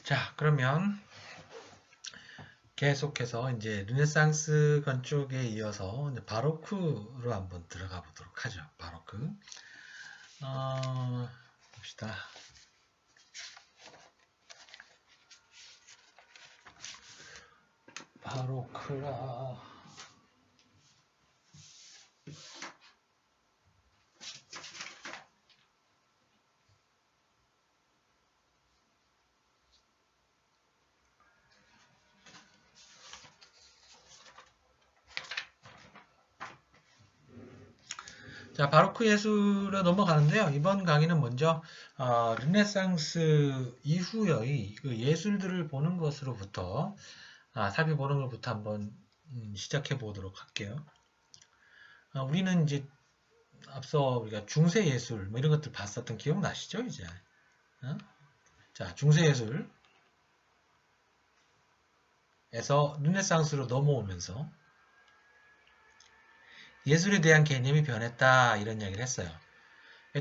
자, 그러면 계속해서 이제 르네상스 건축에 이어서 이제 바로크로 한번 들어가 보도록 하죠. 바로크. 봅시다. 바로크라. 자, 바로크 예술로 넘어가는데요. 이번 강의는 먼저 르네상스 이후의 그 예술들을 보는 것으로부터 살펴보는 것부터 한번 시작해 보도록 할게요. 우리는 이제 앞서 우리가 중세 예술 뭐 이런 것들 봤었던 기억 나시죠? 이제 자, 중세 예술에서 르네상스로 넘어오면서 예술에 대한 개념이 변했다 이런 이야기를 했어요.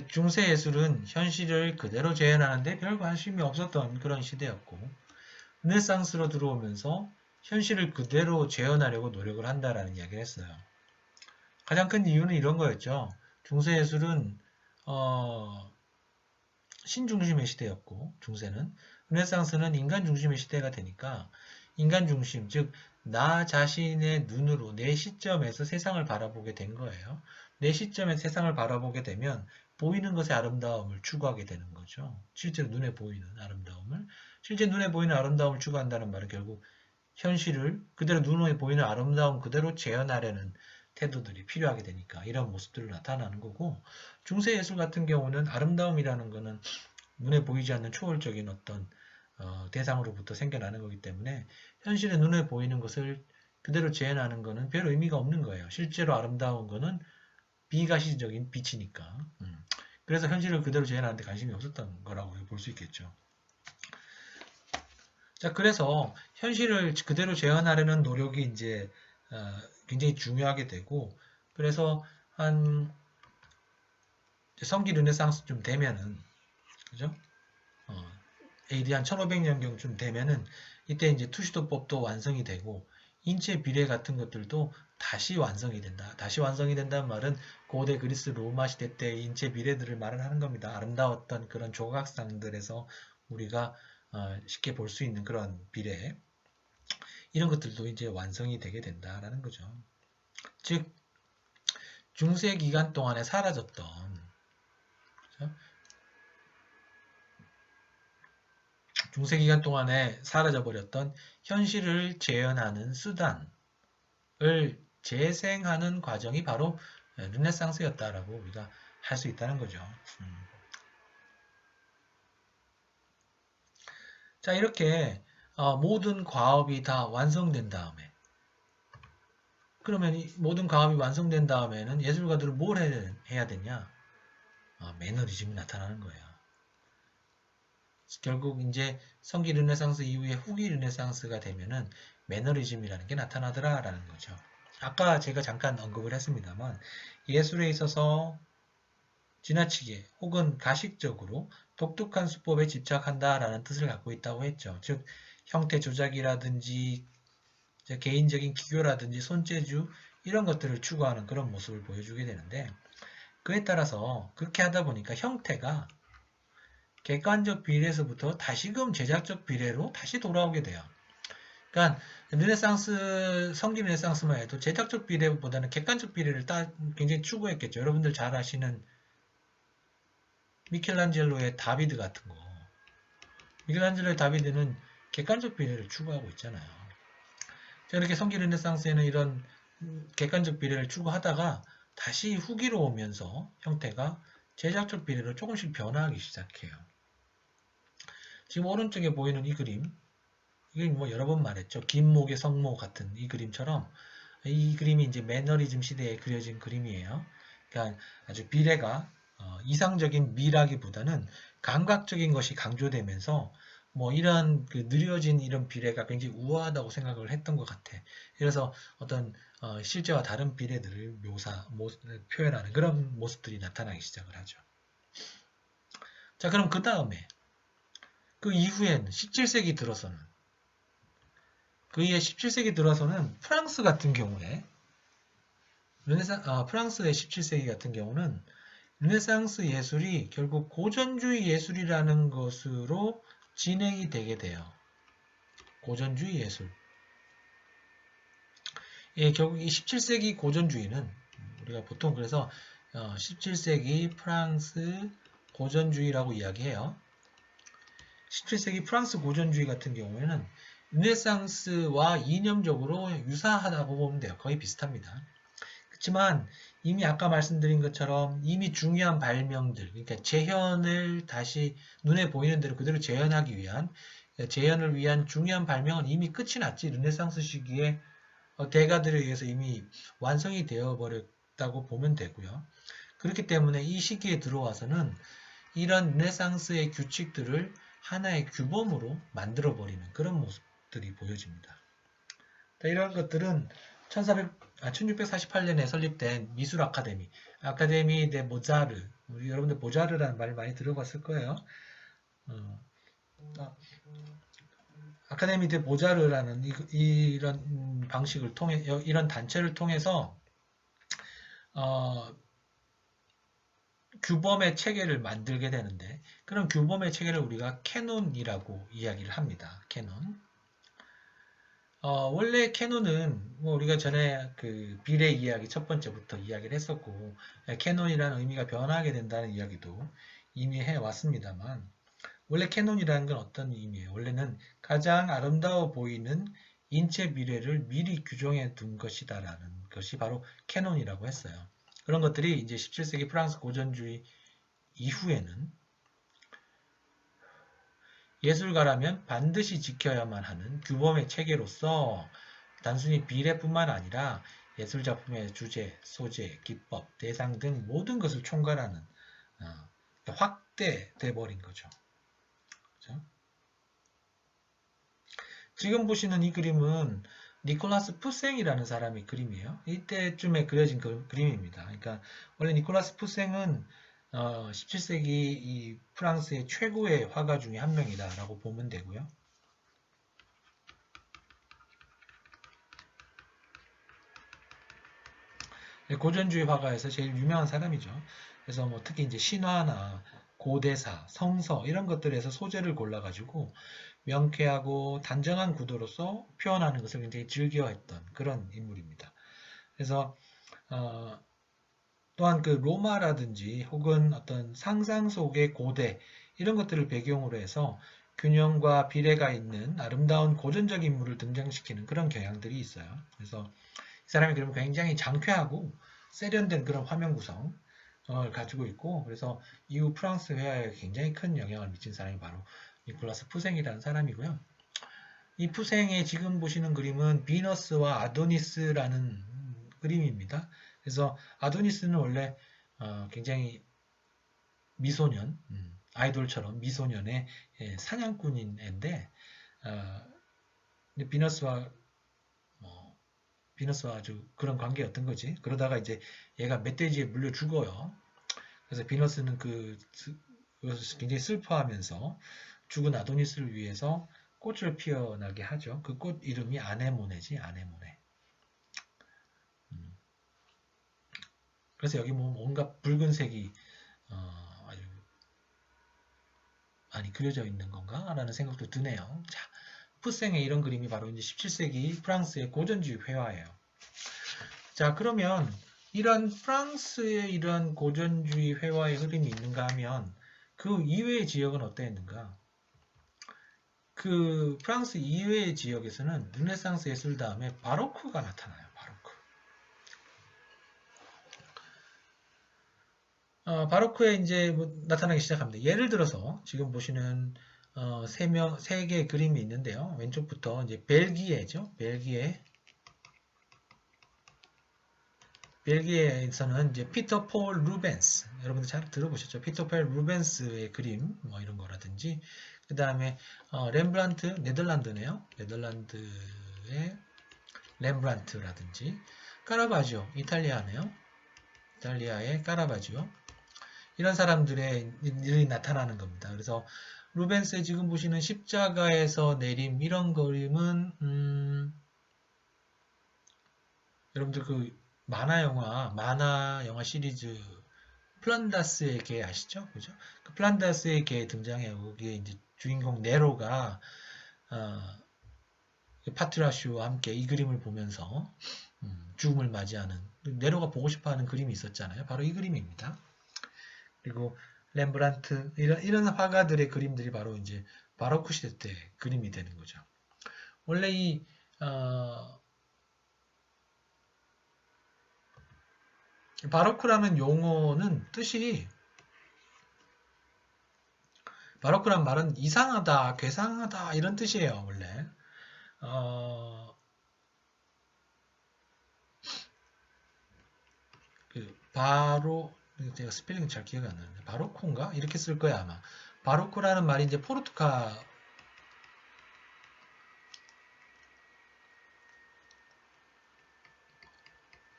중세 예술은 현실을 그대로 재현하는데 별 관심이 없었던 그런 시대였고 르네상스로 들어오면서 현실을 그대로 재현하려고 노력을 한다라는 이야기를 했어요. 가장 큰 이유는 이런 거였죠. 중세 예술은 신중심의 시대였고 중세는 르네상스는 인간 중심의 시대가 되니까 인간 중심, 즉 나 자신의 눈으로 내 시점에서 세상을 바라보게 된 거예요. 내 시점에서 세상을 바라보게 되면 보이는 것의 아름다움을 추구하게 되는 거죠. 실제로 눈에 보이는 아름다움을. 실제 눈에 보이는 아름다움을 추구한다는 말은 결국 현실을 그대로 눈에 보이는 아름다움 그대로 재현하려는 태도들이 필요하게 되니까 이런 모습들을 나타나는 거고 중세 예술 같은 경우는 아름다움이라는 것은 눈에 보이지 않는 초월적인 어떤 대상으로부터 생겨나는 거기 때문에 현실의 눈에 보이는 것을 그대로 재현하는 것은 별 의미가 없는 거예요. 실제로 아름다운 것은 비가시적인 빛이니까. 그래서 현실을 그대로 재현하는데 관심이 없었던 거라고 볼 수 있겠죠. 자, 그래서 현실을 그대로 재현하려는 노력이 이제 굉장히 중요하게 되고, 그래서 한 성기 르네상스쯤 되면은, 그죠? AD 한 1500년경쯤 되면은 이때 이제 투시도법도 완성이 되고 인체 비례 같은 것들도 다시 완성이 된다. 다시 완성이 된다는 말은 고대 그리스 로마 시대 때 인체 비례들을 말하는 겁니다. 아름다웠던 그런 조각상들에서 우리가 쉽게 볼 수 있는 그런 비례 이런 것들도 이제 완성이 되게 된다라는 거죠. 즉 중세 기간 동안에 사라졌던 그렇죠? 중세 기간 동안에 사라져버렸던 현실을 재현하는 수단을 재생하는 과정이 바로 르네상스였다라고 우리가 할 수 있다는 거죠. 자, 이렇게 모든 과업이 다 완성된 다음에 그러면 이 모든 과업이 완성된 다음에는 예술가들은 뭘 해야 되냐? 매너리즘이 나타나는 거예요. 결국 이제 성기 르네상스 이후에 후기 르네상스가 되면은 매너리즘이라는 게 나타나더라라는 거죠. 아까 제가 잠깐 언급을 했습니다만 예술에 있어서 지나치게 혹은 가식적으로 독특한 수법에 집착한다라는 뜻을 갖고 있다고 했죠. 즉 형태 조작이라든지 개인적인 기교라든지 손재주 이런 것들을 추구하는 그런 모습을 보여주게 되는데 그에 따라서 그렇게 하다 보니까 형태가 객관적 비례에서부터 다시금 제작적 비례로 다시 돌아오게 돼요. 그러니까 르네상스, 성기 르네상스만 해도 제작적 비례보다는 객관적 비례를 굉장히 추구했겠죠. 여러분들 잘 아시는 미켈란젤로의 다비드 같은 거. 미켈란젤로의 다비드는 객관적 비례를 추구하고 있잖아요. 이렇게 성기 르네상스에는 이런 객관적 비례를 추구하다가 다시 후기로 오면서 형태가 제작적 비례로 조금씩 변화하기 시작해요. 지금 오른쪽에 보이는 이 그림, 이게 뭐 여러 번 말했죠. 김목의 성모 같은 이 그림처럼 이 그림이 이제 매너리즘 시대에 그려진 그림이에요. 그러니까 아주 비례가 이상적인 미라기보다는 감각적인 것이 강조되면서 뭐 이런 그 느려진 이런 비례가 굉장히 우아하다고 생각을 했던 것 같아. 그래서 어떤 실제와 다른 비례들을 표현하는 그런 모습들이 나타나기 시작을 하죠. 자, 그럼 그 그 이후에는 17세기 들어서는 그 이후에 17세기 들어서는 프랑스 같은 경우에 프랑스의 17세기 같은 경우는 르네상스 예술이 결국 고전주의 예술이라는 것으로 진행이 되게 돼요. 고전주의 예술. 예, 결국 이 17세기 고전주의는 우리가 보통 그래서 17세기 프랑스 고전주의라고 이야기해요. 17세기 프랑스 고전주의 같은 경우에는 르네상스와 이념적으로 유사하다고 보면 돼요. 거의 비슷합니다. 그렇지만 이미 아까 말씀드린 것처럼 이미 중요한 발명들, 그러니까 재현을 다시 눈에 보이는 대로 그대로 재현하기 위한 재현을 위한 중요한 발명은 이미 끝이 났지. 르네상스 시기에 대가들에 의해서 이미 완성이 되어 버렸다고 보면 되고요. 그렇기 때문에 이 시기에 들어와서는 이런 르네상스의 규칙들을 하나의 규범으로 만들어 버리는 그런 모습들이 보여집니다. 이런 것들은 1648년에 설립된 미술 아카데미, 아카데미 데 모자르, 우리 여러분들 모자르라는 말 많이 들어봤을 거예요. 아카데미 데 모자르라는 이런 방식을 통해, 이런 단체를 통해서 규범의 체계를 만들게 되는데, 그런 규범의 체계를 우리가 캐논이라고 이야기를 합니다. 캐논. 원래 캐논은 뭐 우리가 전에 그 비례 이야기 첫 번째부터 이야기를 했었고, 캐논이라는 의미가 변하게 된다는 이야기도 이미 해왔습니다만, 원래 캐논이라는 건 어떤 의미예요? 원래는 가장 아름다워 보이는 인체 미래를 미리 규정해 둔 것이다라는 것이 바로 캐논이라고 했어요. 그런 것들이 이제 17세기 프랑스 고전주의 이후에는 예술가라면 반드시 지켜야만 하는 규범의 체계로서 단순히 비례뿐만 아니라 예술작품의 주제, 소재, 기법, 대상 등 모든 것을 총괄하는 확대돼 버린 거죠. 그렇죠? 지금 보시는 이 그림은 니콜라스 푸생이라는 사람의 그림이에요. 이때쯤에 그려진 그림입니다. 그러니까 원래 니콜라스 푸생은 17세기 이 프랑스의 최고의 화가 중에 한 명이다라고 보면 되고요. 고전주의 화가에서 제일 유명한 사람이죠. 그래서 뭐 특히 이제 신화나 고대사, 성서 이런 것들에서 소재를 골라가지고 명쾌하고 단정한 구도로서 표현하는 것을 굉장히 즐겨했던 그런 인물입니다. 그래서 또한 그 로마라든지 혹은 어떤 상상 속의 고대 이런 것들을 배경으로 해서 균형과 비례가 있는 아름다운 고전적 인물을 등장시키는 그런 경향들이 있어요. 그래서 이 사람이 그러면 굉장히 장쾌하고 세련된 그런 화면 구성을 가지고 있고, 그래서 이후 프랑스 회화에 굉장히 큰 영향을 미친 사람이 바로 니콜라스 푸생이라는 사람이고요. 이 푸생의 지금 보시는 그림은 비너스와 아도니스라는 그림입니다. 그래서 아도니스는 원래 굉장히 미소년, 아이돌처럼 미소년의 사냥꾼인 애인데, 비너스와 아주 그런 관계였던 거지. 그러다가 이제 얘가 멧돼지에 물려 죽어요. 그래서 비너스는 그것을 굉장히 슬퍼하면서 죽은 아도니스를 위해서 꽃을 피어나게 하죠. 그 꽃 이름이 아네모네지, 아네모네. 그래서 여기 뭐 뭔가 붉은색이 아주 많이 그려져 있는 건가? 라는 생각도 드네요. 자, 푸생의 이런 그림이 바로 이제 17세기 프랑스의 고전주의 회화예요. 자, 그러면 이런 프랑스의 이런 고전주의 회화의 흐름이 있는가 하면 그 이외의 지역은 어땠는가? 그 프랑스 이외의 지역에서는 르네상스 예술 다음에 바로크가 나타나요. 바로크에 이제 나타나기 시작합니다. 예를 들어서 지금 보시는 세 개의 그림이 있는데요. 왼쪽부터 이제 벨기에죠. 벨기에에서는 이제 피터 폴 루벤스, 여러분들 잘 들어보셨죠? 피터 폴 루벤스의 그림 뭐 이런 거라든지, 그 다음에 렘브란트, 네덜란드네요. 네덜란드의 렘브란트라든지, 카라바지오, 이탈리아네요. 이탈리아의 카라바지오. 이런 사람들의 일이 나타나는 겁니다. 그래서 루벤스의 지금 보시는 십자가에서 내림 이런 그림은 여러분들 그 만화 영화 시리즈 플란다스의 개 아시죠? 그죠? 그 플란다스의 개 등장해요. 거기에 이제 주인공 네로가 파트라슈와 함께 이 그림을 보면서 죽음을 맞이하는 네로가 보고 싶어하는 그림이 있었잖아요. 바로 이 그림입니다. 그리고 렘브란트 이런 화가들의 그림들이 바로 이제 바로크 시대 때 그림이 되는 거죠. 원래 이 바로크라는 용어는 뜻이 바로크란 말은 이상하다, 괴상하다 이런 뜻이에요. 원래 바로 제가 스펠링 잘 기억이 안 나는데 바로코인가 이렇게 쓸 거야 아마. 바로코라는 말이 이제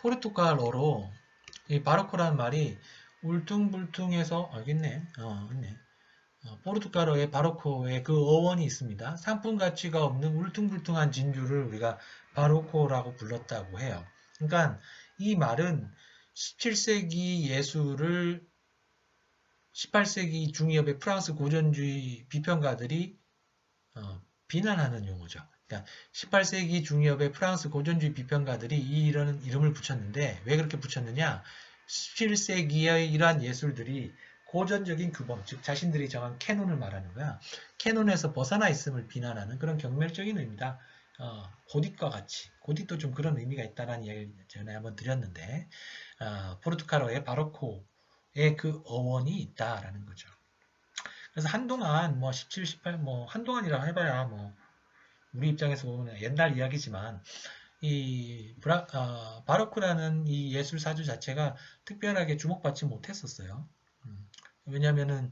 포르투갈어로 이 바로코라는 말이 울퉁불퉁해서 알겠네. 있네. 포르투갈어의 바로코의 그 어원이 있습니다. 상품 가치가 없는 울퉁불퉁한 진주를 우리가 바로코라고 불렀다고 해요. 그러니까 이 말은 17세기 예술을 18세기 중엽의 프랑스 고전주의 비평가들이 비난하는 용어죠. 그러니까 18세기 중엽의 프랑스 고전주의 비평가들이 이런 이름을 붙였는데 왜 그렇게 붙였느냐? 17세기의 이러한 예술들이 고전적인 규범, 즉 자신들이 정한 캐논을 말하는 거야. 캐논에서 벗어나 있음을 비난하는 그런 경멸적인 의미다. 고딕과 같이, 고딕도 좀 그런 의미가 있다는 이야기를 전에 한번 드렸는데 포르투갈어의 바로코의 그 어원이 있다라는 거죠. 그래서 한동안 뭐 17, 18, 뭐 한동안이라 해봐야 뭐 우리 입장에서 보면 옛날 이야기지만 이 바로크라는 이 예술 사주 자체가 특별하게 주목받지 못했었어요. 왜냐하면은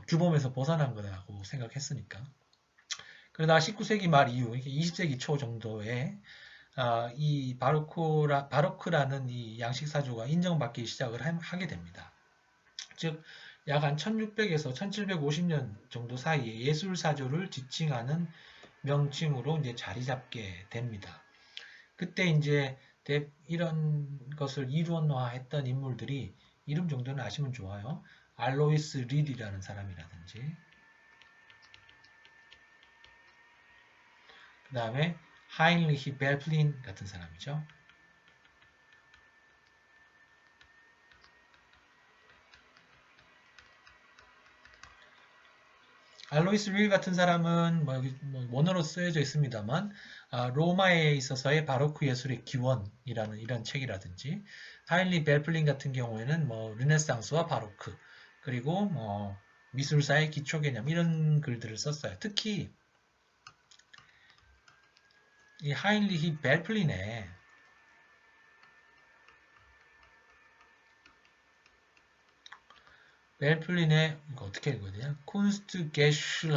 규범에서 벗어난 거라고 생각했으니까. 그러다가 19세기 말 이후 20세기 초 정도에 이 바로크라는 이 양식 사주가 인정받기 시작을 하게 됩니다. 즉 약 한 1600에서 1750년 정도 사이에 예술 사조를 지칭하는 명칭으로 이제 자리 잡게 됩니다. 그때 이제 이런 것을 이론화했던 인물들이 이름 정도는 아시면 좋아요. 알로이스 릴이라는 사람이라든지 그 다음에 하인리히 벨플린 같은 사람이죠. 알로이스 릴 같은 사람은 뭐 여기 뭐 원어로 쓰여져 있습니다만 로마에 있어서의 바로크 예술의 기원이라는 이런 책이라든지 하인리 벨플린 같은 경우에는 뭐 르네상스와 바로크 그리고 뭐 미술사의 기초 개념 이런 글들을 썼어요. 특히 이 하인리히 벨플린의 이거 어떻게 읽어야 되냐? 쿤스트게슐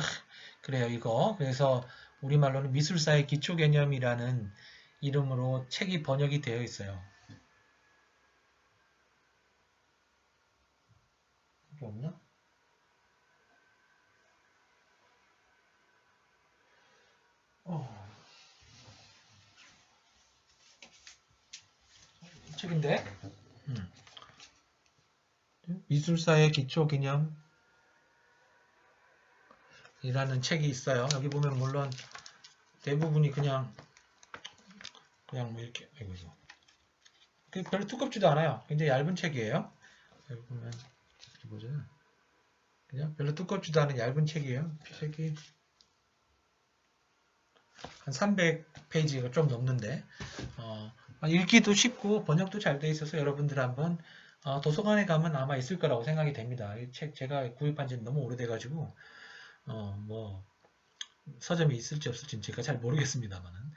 그래요 이거. 그래서 우리말로는 미술사의 기초 개념이라는 이름으로 책이 번역이 되어 있어요. 이게 없나? 책인데 미술사의 기초 개념이라는 책이 있어요. 여기 보면 물론 대부분이 그냥 뭐 이렇게 별로 두껍지도 않아요. 굉장히 얇은 책이에요. 여기 보면 보자. 그냥 별로 두껍지도 않은 얇은 책이에요. 책이 한 300페이지가 좀 넘는데 읽기도 쉽고 번역도 잘 돼 있어서 여러분들 한번 도서관에 가면 아마 있을 거라고 생각이 됩니다. 이 책 제가 구입한 지는 너무 오래돼가지고 뭐 서점에 있을지 없을지는 제가 잘 모르겠습니다만은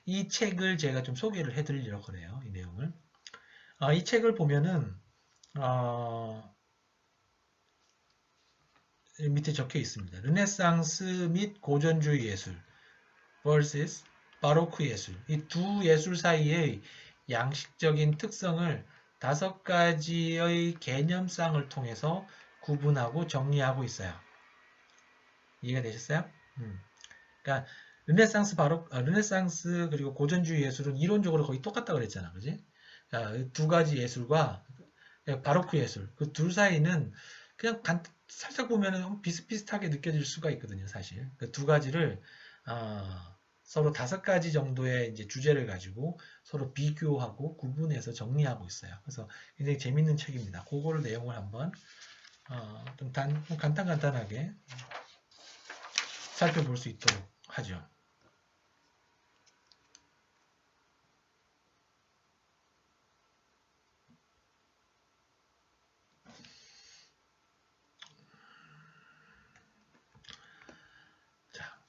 이 책을 제가 좀 소개를 해드리려고 그래요. 이 내용을 이 책을 보면은 밑에 적혀 있습니다. 르네상스 및 고전주의 예술 vs 바로크 예술 이 두 예술 사이의 양식적인 특성을 5가지의 개념상을 통해서 구분하고 정리하고 있어요. 이해가 되셨어요? 그러니까 르네상스 르네상스 그리고 고전주의 예술은 이론적으로 거의 똑같다 그랬잖아, 그지? 두 가지 예술과 바로크 예술 그 둘 사이는 그냥 살짝 보면은 비슷비슷하게 느껴질 수가 있거든요, 사실. 그 두 가지를 서로 5가지 정도의 이제 주제를 가지고 서로 비교하고 구분해서 정리하고 있어요. 그래서 굉장히 재밌는 책입니다. 그거를 내용을 한번 좀 간단하게 살펴볼 수 있도록 하죠. 자,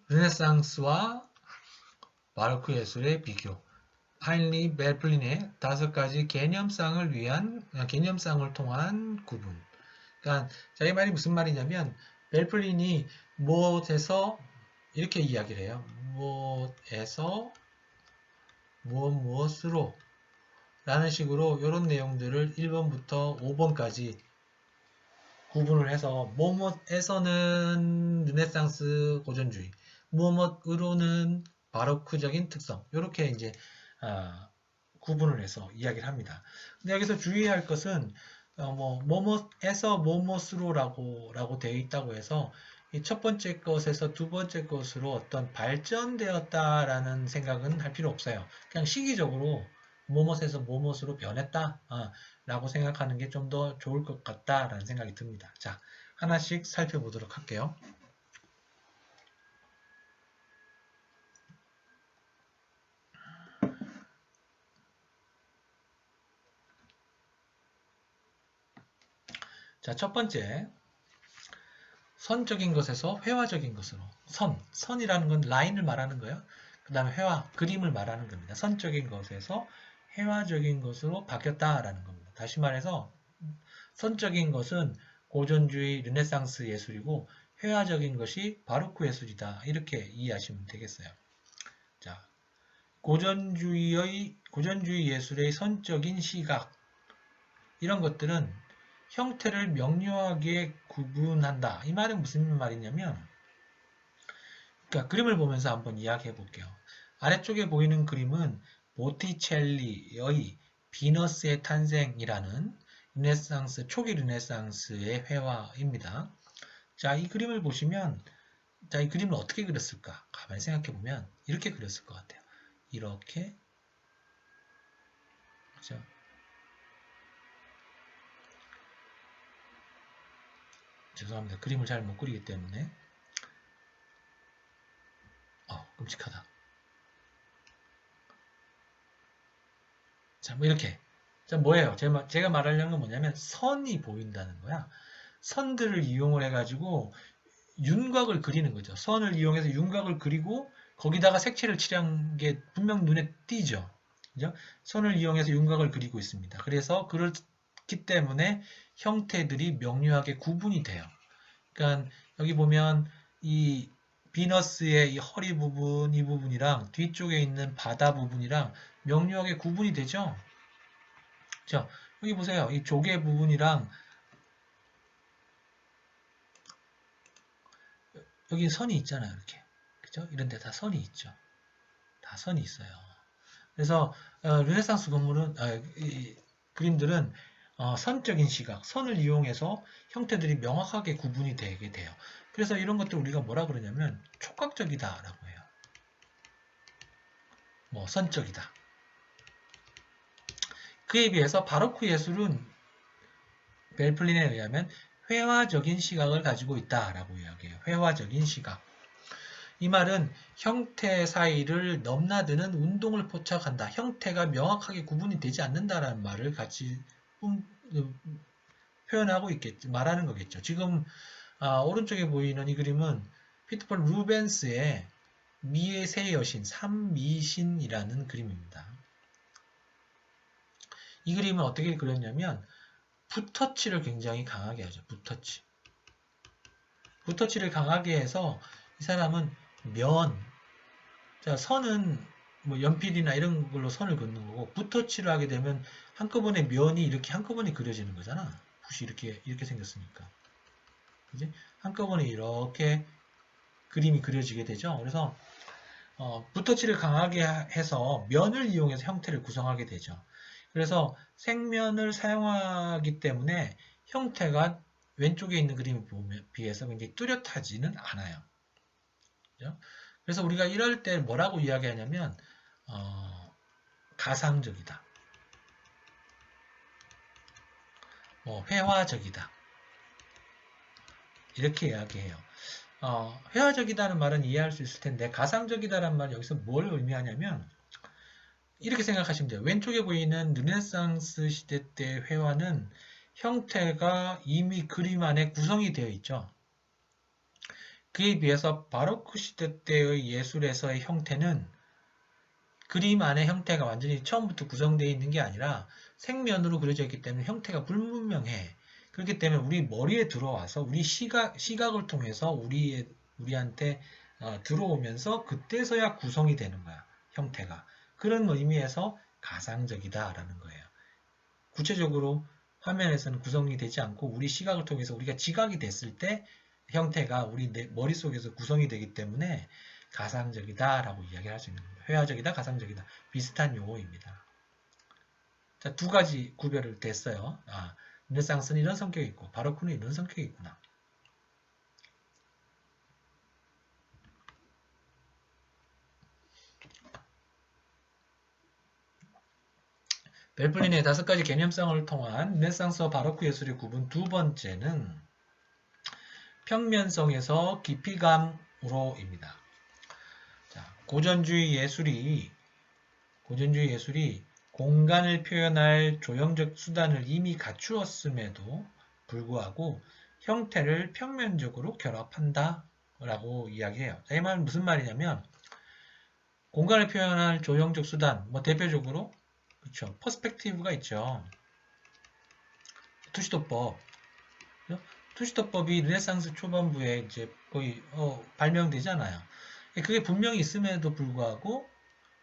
르네상스와 바로크 예술의 비교. 하인리 벨플린의 5가지 개념상을 통한 구분. 그러니까 이 말이 무슨 말이냐면 벨플린이 무엇에서 이렇게 이야기를 해요. 무엇에서 무엇으로 라는 식으로 이런 내용들을 1번부터 5번까지 구분을 해서 무엇에서는 르네상스 고전주의, 무엇으로는 바로크적인 특성 이렇게 이제 구분을 해서 이야기를 합니다. 근데 여기서 주의할 것은 뭐뭐에서 뭐뭐으로라고 되어 있다고 해서 이 첫 번째 것에서 두 번째 것으로 어떤 발전되었다라는 생각은 할 필요 없어요. 그냥 시기적으로 뭐뭐에서 뭐뭐으로 변했다 라고 생각하는 게 좀 더 좋을 것 같다라는 생각이 듭니다. 자, 하나씩 살펴보도록 할게요. 자, 첫 번째 선적인 것에서 회화적인 것으로. 선이라는 건 라인을 말하는 거예요. 그 다음에 회화, 그림을 말하는 겁니다. 선적인 것에서 회화적인 것으로 바뀌었다라는 겁니다. 다시 말해서 선적인 것은 고전주의 르네상스 예술이고 회화적인 것이 바로크 예술이다. 이렇게 이해하시면 되겠어요. 자, 고전주의 예술의 선적인 시각 이런 것들은 형태를 명료하게 구분한다. 이 말은 무슨 말이냐면 그러니까 그림을 보면서 한번 이야기해 볼게요. 아래쪽에 보이는 그림은 보티첼리의 비너스의 탄생이라는 초기 르네상스의 회화입니다. 자, 이 그림을 보시면 이 그림을 어떻게 그렸을까? 가만히 생각해 보면 이렇게 그렸을 것 같아요. 이렇게 그죠? 죄송합니다. 그림을 잘 못 그리기 때문에 끔찍하다. 자, 뭐 이렇게. 자, 뭐예요? 제가 말하려는 건 뭐냐면 선이 보인다는 거야. 선들을 이용을 해가지고 윤곽을 그리는 거죠. 선을 이용해서 윤곽을 그리고 거기다가 색채를 칠한 게 분명 눈에 띄죠. 그죠? 선을 이용해서 윤곽을 그리고 있습니다. 그래서 그렇기 때문에 형태들이 명료하게 구분이 돼요. 그러니까 여기 보면 이 비너스의 이 허리 부분, 이 부분이랑 뒤쪽에 있는 바다 부분이랑 명료하게 구분이 되죠. 자, 여기 보세요. 이 조개 부분이랑 여기 선이 있잖아요. 이렇게. 그죠? 이런 데 다 선이 있죠. 다 선이 있어요. 그래서 르네상스 건물은 그림들은 선적인 시각, 선을 이용해서 형태들이 명확하게 구분이 되게 돼요. 그래서 이런 것들 우리가 뭐라 그러냐면 촉각적이다라고 해요. 뭐 선적이다. 그에 비해서 바로크 예술은 벨플린에 의하면 회화적인 시각을 가지고 있다라고 이야기해요. 회화적인 시각. 이 말은 형태 사이를 넘나드는 운동을 포착한다. 형태가 명확하게 구분이 되지 않는다라는 말을 같이 표현하고 있겠죠. 말하는 거겠죠. 지금 오른쪽에 보이는 이 그림은 피터폴 루벤스의 미의 새 여신, 삼미신이라는 그림입니다. 이 그림은 어떻게 그렸냐면 붓터치를 굉장히 강하게 하죠. 붓터치를 강하게 해서 이 사람은 자, 선은 뭐 연필이나 이런 걸로 선을 긋는 거고 붓터치를 하게 되면 한꺼번에 면이 이렇게 한꺼번에 그려지는 거잖아. 붓이 이렇게 생겼으니까. 그지? 한꺼번에 이렇게 그림이 그려지게 되죠. 그래서 붓터치를 강하게 해서 면을 이용해서 형태를 구성하게 되죠. 그래서 생면을 사용하기 때문에 형태가 왼쪽에 있는 그림에 비해서 굉장히 뚜렷하지는 않아요. 그죠? 그래서 우리가 이럴 때 뭐라고 이야기하냐면 가상적이다, 회화적이다 이렇게 이야기해요. 회화적이다는 말은 이해할 수 있을 텐데 가상적이다라는 말은 여기서 뭘 의미하냐면 이렇게 생각하시면 돼요. 왼쪽에 보이는 르네상스 시대 때 회화는 형태가 이미 그림 안에 구성이 되어 있죠. 그에 비해서 바로크 시대 때의 예술에서의 형태는 그림 안에 형태가 완전히 처음부터 구성되어 있는 게 아니라 생면으로 그려져 있기 때문에 형태가 불분명해. 그렇기 때문에 우리 머리에 들어와서 우리 시각을 통해서 우리한테 들어오면서 그때서야 구성이 되는 거야. 형태가. 그런 의미에서 가상적이다라는 거예요. 구체적으로 화면에서는 구성이 되지 않고 우리 시각을 통해서 우리가 지각이 됐을 때 형태가 우리 머릿속에서 구성이 되기 때문에 가상적이다라고 이야기할 수 있는 겁니다. 회화적이다, 가상적이다. 비슷한 용어입니다. 자, 두 가지 구별을 됐어요. 르네상스는 이런 성격이 있고 바로크는 이런 성격이 있구나. 벨플린의 5가지 개념성을 통한 르네상스와 바로크 예술의 구분 두 번째는 평면성에서 깊이감으로입니다. 자, 고전주의 예술이 공간을 표현할 조형적 수단을 이미 갖추었음에도 불구하고 형태를 평면적으로 결합한다 라고 이야기해요. 이 말은 무슨 말이냐면 공간을 표현할 조형적 수단, 대표적으로 그렇죠. 퍼스펙티브가 있죠. 투시도법. 투시도법이 르네상스 초반부에 이제 거의 발명되잖아요. 그게 분명히 있음에도 불구하고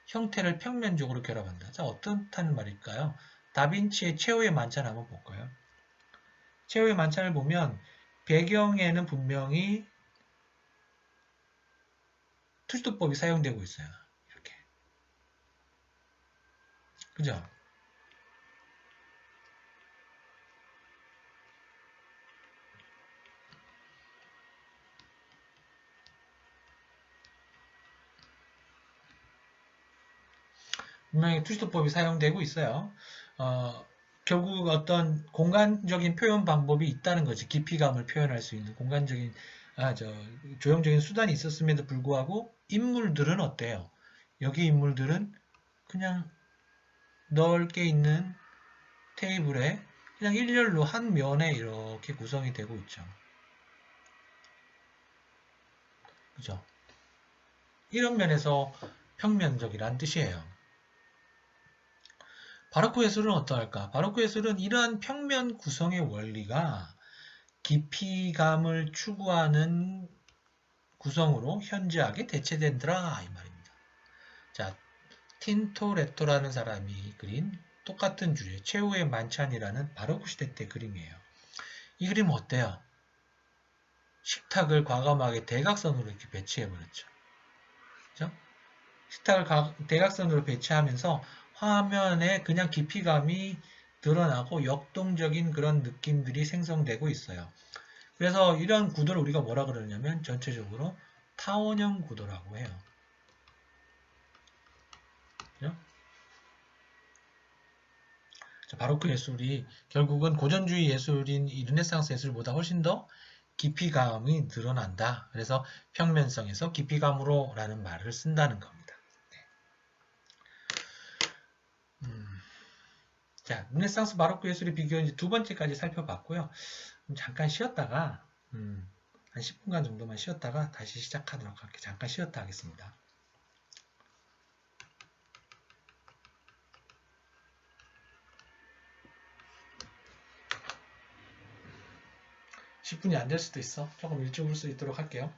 형태를 평면적으로 결합한다. 자, 어떻다는 말일까요? 다빈치의 최후의 만찬 한번 볼까요? 최후의 만찬을 보면 배경에는 분명히 투시도법이 사용되고 있어요. 이렇게. 그죠? 분명히 투시도법이 사용되고 있어요. 결국 어떤 공간적인 표현 방법이 있다는 거지. 깊이감을 표현할 수 있는 공간적인, 조형적인 수단이 있었음에도 불구하고 인물들은 어때요? 여기 인물들은 그냥 넓게 있는 테이블에 그냥 일렬로 한 면에 이렇게 구성이 되고 있죠. 그죠? 이런 면에서 평면적이란 뜻이에요. 바로크 예술은 어떠할까? 바로크 예술은 이러한 평면 구성의 원리가 깊이감을 추구하는 구성으로 현저하게 대체된더라 이 말입니다. 자, 틴토레토라는 사람이 그린 똑같은 주제 최후의 만찬이라는 바로크 시대 때 그림이에요. 이 그림은 어때요? 식탁을 과감하게 대각선으로 이렇게 배치해버렸죠. 그죠? 식탁을 대각선으로 배치하면서 화면에 그냥 깊이감이 드러나고 역동적인 그런 느낌들이 생성되고 있어요. 그래서 이런 구도를 우리가 뭐라 그러냐면 전체적으로 타원형 구도라고 해요. 그죠? 바로크 예술이 결국은 고전주의 예술인 이 르네상스 예술보다 훨씬 더 깊이감이 늘어난다. 그래서 평면성에서 깊이감으로 라는 말을 쓴다는 겁니다. 자, 르네상스 바로크 예술의 비교 이제 두 번째까지 살펴봤고요. 잠깐 쉬었다가 한 10분간 정도만 쉬었다가 다시 시작하도록 할게요. 잠깐 쉬었다 하겠습니다. 10분이 안 될 수도 있어. 조금 일찍 올 수 있도록 할게요.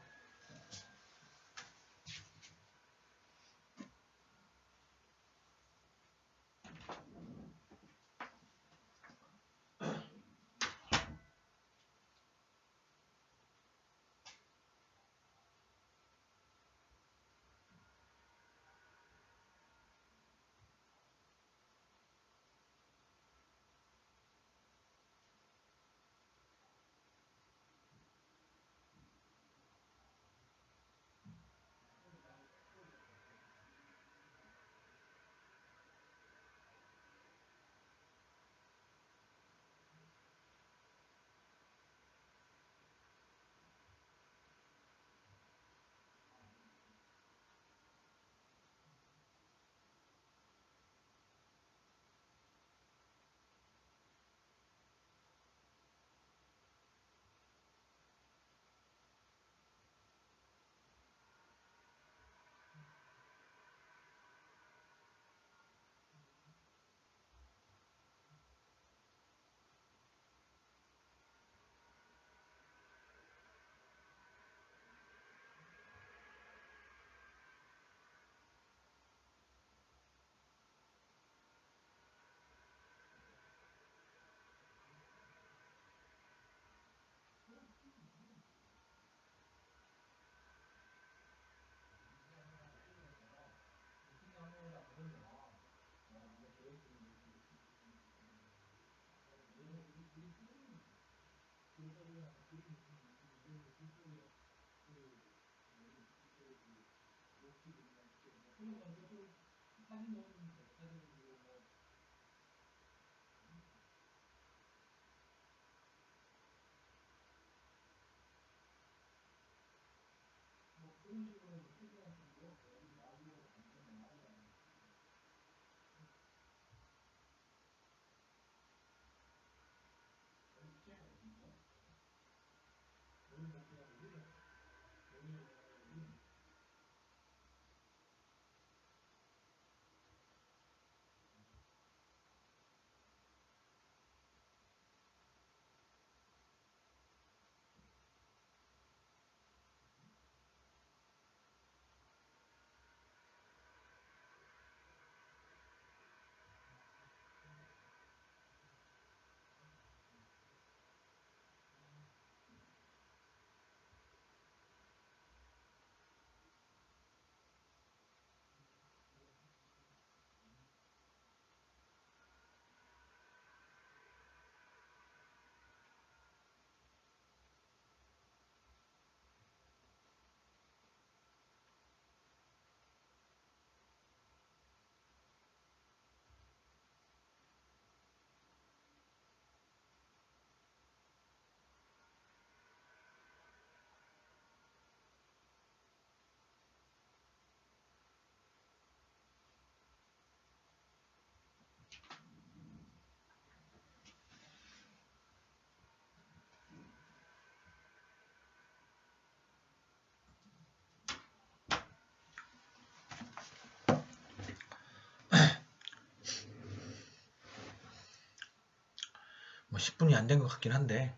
뭐 10분이 안 된 것 같긴 한데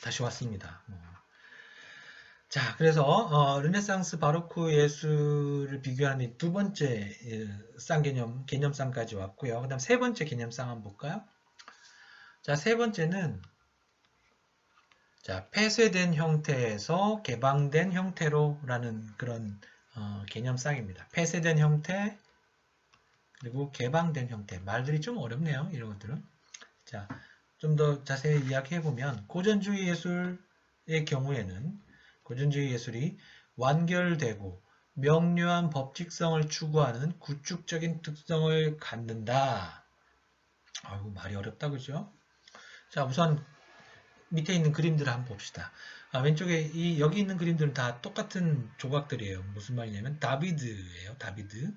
다시 왔습니다. 자, 그래서 르네상스 바로크 예술을 비교하는 두 번째 쌍개념, 개념쌍까지 왔고요. 그 다음 세 번째 개념쌍 한번 볼까요? 자, 세 번째는 자, 폐쇄된 형태에서 개방된 형태로라는 그런 개념쌍입니다. 폐쇄된 형태 그리고 개방된 형태. 말들이 좀 어렵네요. 이런 것들은. 자, 좀 더 자세히 이야기해보면 고전주의 예술의 경우에는 고전주의 예술이 완결되고 명료한 법칙성을 추구하는 구축적인 특성을 갖는다. 아이고, 말이 어렵다, 그죠? 자, 우선 밑에 있는 그림들을 한번 봅시다. 왼쪽에 여기 있는 그림들은 다 똑같은 조각들이에요. 무슨 말이냐면 다비드예요. 다비드.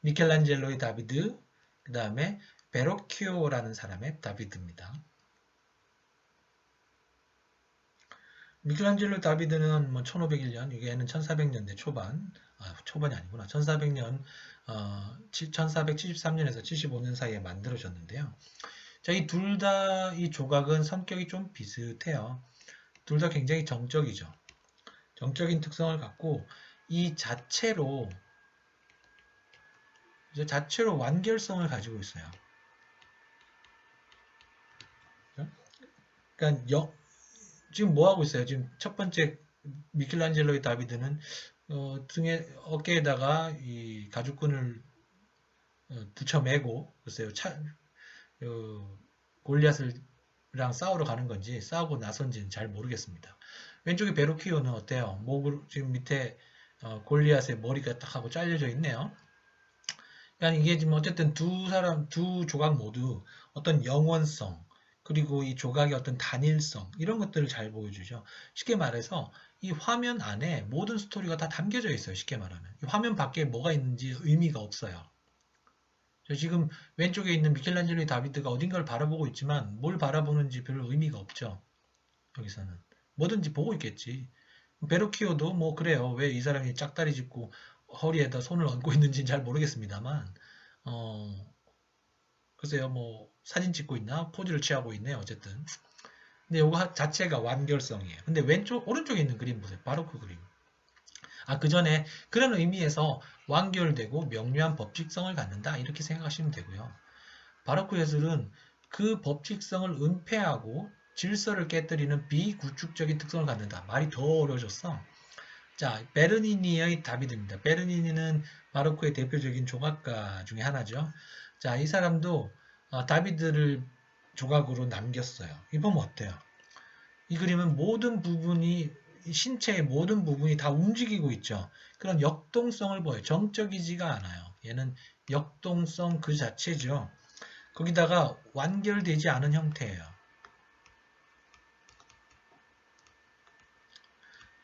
미켈란젤로의 다비드. 그 다음에 베로키오라는 사람의 다비드입니다. 미켈란젤로 다비드는 뭐 1501년, 얘는 1400년대 초반, 초반이 아니구나. 1400년, 1473년에서 75년 사이에 만들어졌는데요. 자, 이 둘 다 이 조각은 성격이 좀 비슷해요. 둘 다 굉장히 정적이죠. 정적인 특성을 갖고 이 자체로 완결성을 가지고 있어요. 그러니까 지금 뭐 하고 있어요? 지금 첫 번째 미켈란젤로의 다비드는 등에 어깨에다가 이 가죽끈을 붙여매고 글쎄요. 골리앗이랑 싸우러 가는 건지 싸우고 나선지는 잘 모르겠습니다. 왼쪽에 베르키오는 어때요? 목으로 지금 밑에 골리앗의 머리가 딱 하고 잘려져 있네요. 그러니까 이게 지금 어쨌든 두 조각 모두 어떤 영원성, 그리고 이 조각의 어떤 단일성, 이런 것들을 잘 보여주죠. 쉽게 말해서 이 화면 안에 모든 스토리가 다 담겨져 있어요. 쉽게 말하면. 이 화면 밖에 뭐가 있는지 의미가 없어요. 지금 왼쪽에 있는 미켈란젤로의 다비드가 어딘가를 바라보고 있지만 뭘 바라보는지 별 의미가 없죠. 여기서는. 뭐든지 보고 있겠지. 베르키오도 뭐 그래요. 왜 이 사람이 짝다리 짚고 허리에다 손을 얹고 있는지는 잘 모르겠습니다만 글쎄요, 뭐 사진 찍고 있나 포즈를 취하고 있네요. 어쨌든. 근데 이거 자체가 완결성이에요. 근데 오른쪽에 있는 그림 보세요. 바로 그 그림. 그 전에 그런 의미에서 완결되고 명료한 법칙성을 갖는다 이렇게 생각하시면 되고요. 바로크 예술은 그 법칙성을 은폐하고 질서를 깨뜨리는 비구축적인 특성을 갖는다. 말이 더 어려워졌어. 자, 베르니니의 다비드입니다. 베르니니는 바로크의 대표적인 조각가 중에 하나죠. 자, 이 사람도 다비드를 조각으로 남겼어요. 이 보면 어때요? 이 그림은 모든 부분이 신체의 모든 부분이 다 움직이고 있죠. 그런 역동성을 보여요. 정적이지가 않아요. 얘는 역동성 그 자체죠. 거기다가 완결되지 않은 형태예요.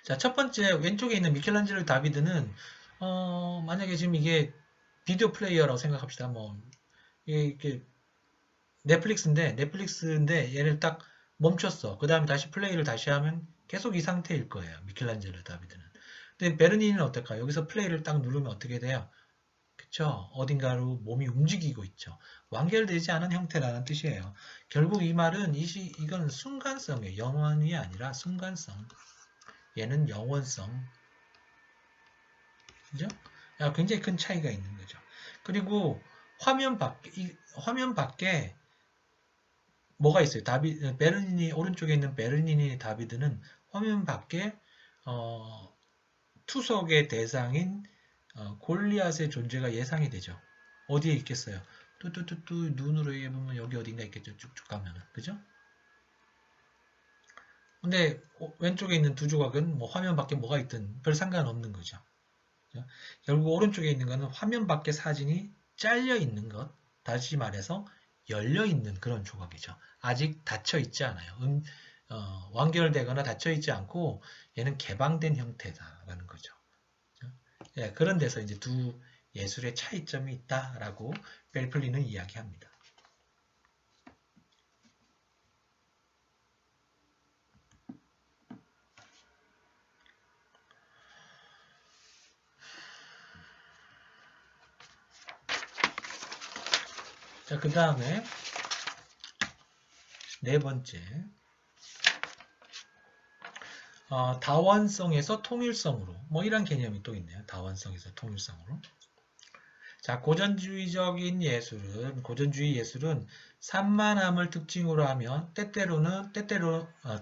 자, 첫 번째 왼쪽에 있는 미켈란젤로 다비드는 만약에 지금 이게 비디오 플레이어라고 생각합시다. 뭐 이게 넷플릭스인데 얘를 딱 멈췄어. 그 다음에 다시 플레이를 다시 하면 계속 이 상태일 거예요. 미켈란젤로 다비드는. 근데 베르니는 어떨까? 여기서 플레이를 딱 누르면 어떻게 돼요? 그쵸? 어딘가로 몸이 움직이고 있죠. 완결되지 않은 형태라는 뜻이에요. 결국 이 말은 이건 순간성이에요. 영원이 아니라 순간성. 얘는 영원성. 그죠? 굉장히 큰 차이가 있는 거죠. 그리고 화면 밖에 뭐가 있어요? 베르니니, 오른쪽에 있는 베르니니 다비드는 화면 밖에, 투석의 대상인, 골리앗의 존재가 예상이 되죠. 어디에 있겠어요? 뚜뚜뚜뚜 눈으로 보면 여기 어딘가 있겠죠. 쭉쭉 가면은. 그죠? 근데 왼쪽에 있는 두 조각은 뭐 화면 밖에 뭐가 있든 별 상관없는 거죠. 결국 오른쪽에 있는 것은 화면 밖에 사진이 잘려 있는 것, 다시 말해서 열려 있는 그런 조각이죠. 아직 닫혀 있지 않아요. 완결되거나 닫혀 있지 않고 얘는 개방된 형태다라는 거죠. 예, 그런 데서 이제 두 예술의 차이점이 있다라고 벨플리는 이야기합니다. 자, 그 다음에 네 번째, 다원성에서 통일성으로, 뭐 이런 개념이 또 있네요. 다원성에서 통일성으로. 자, 고전주의 예술은 산만함을 특징으로 하며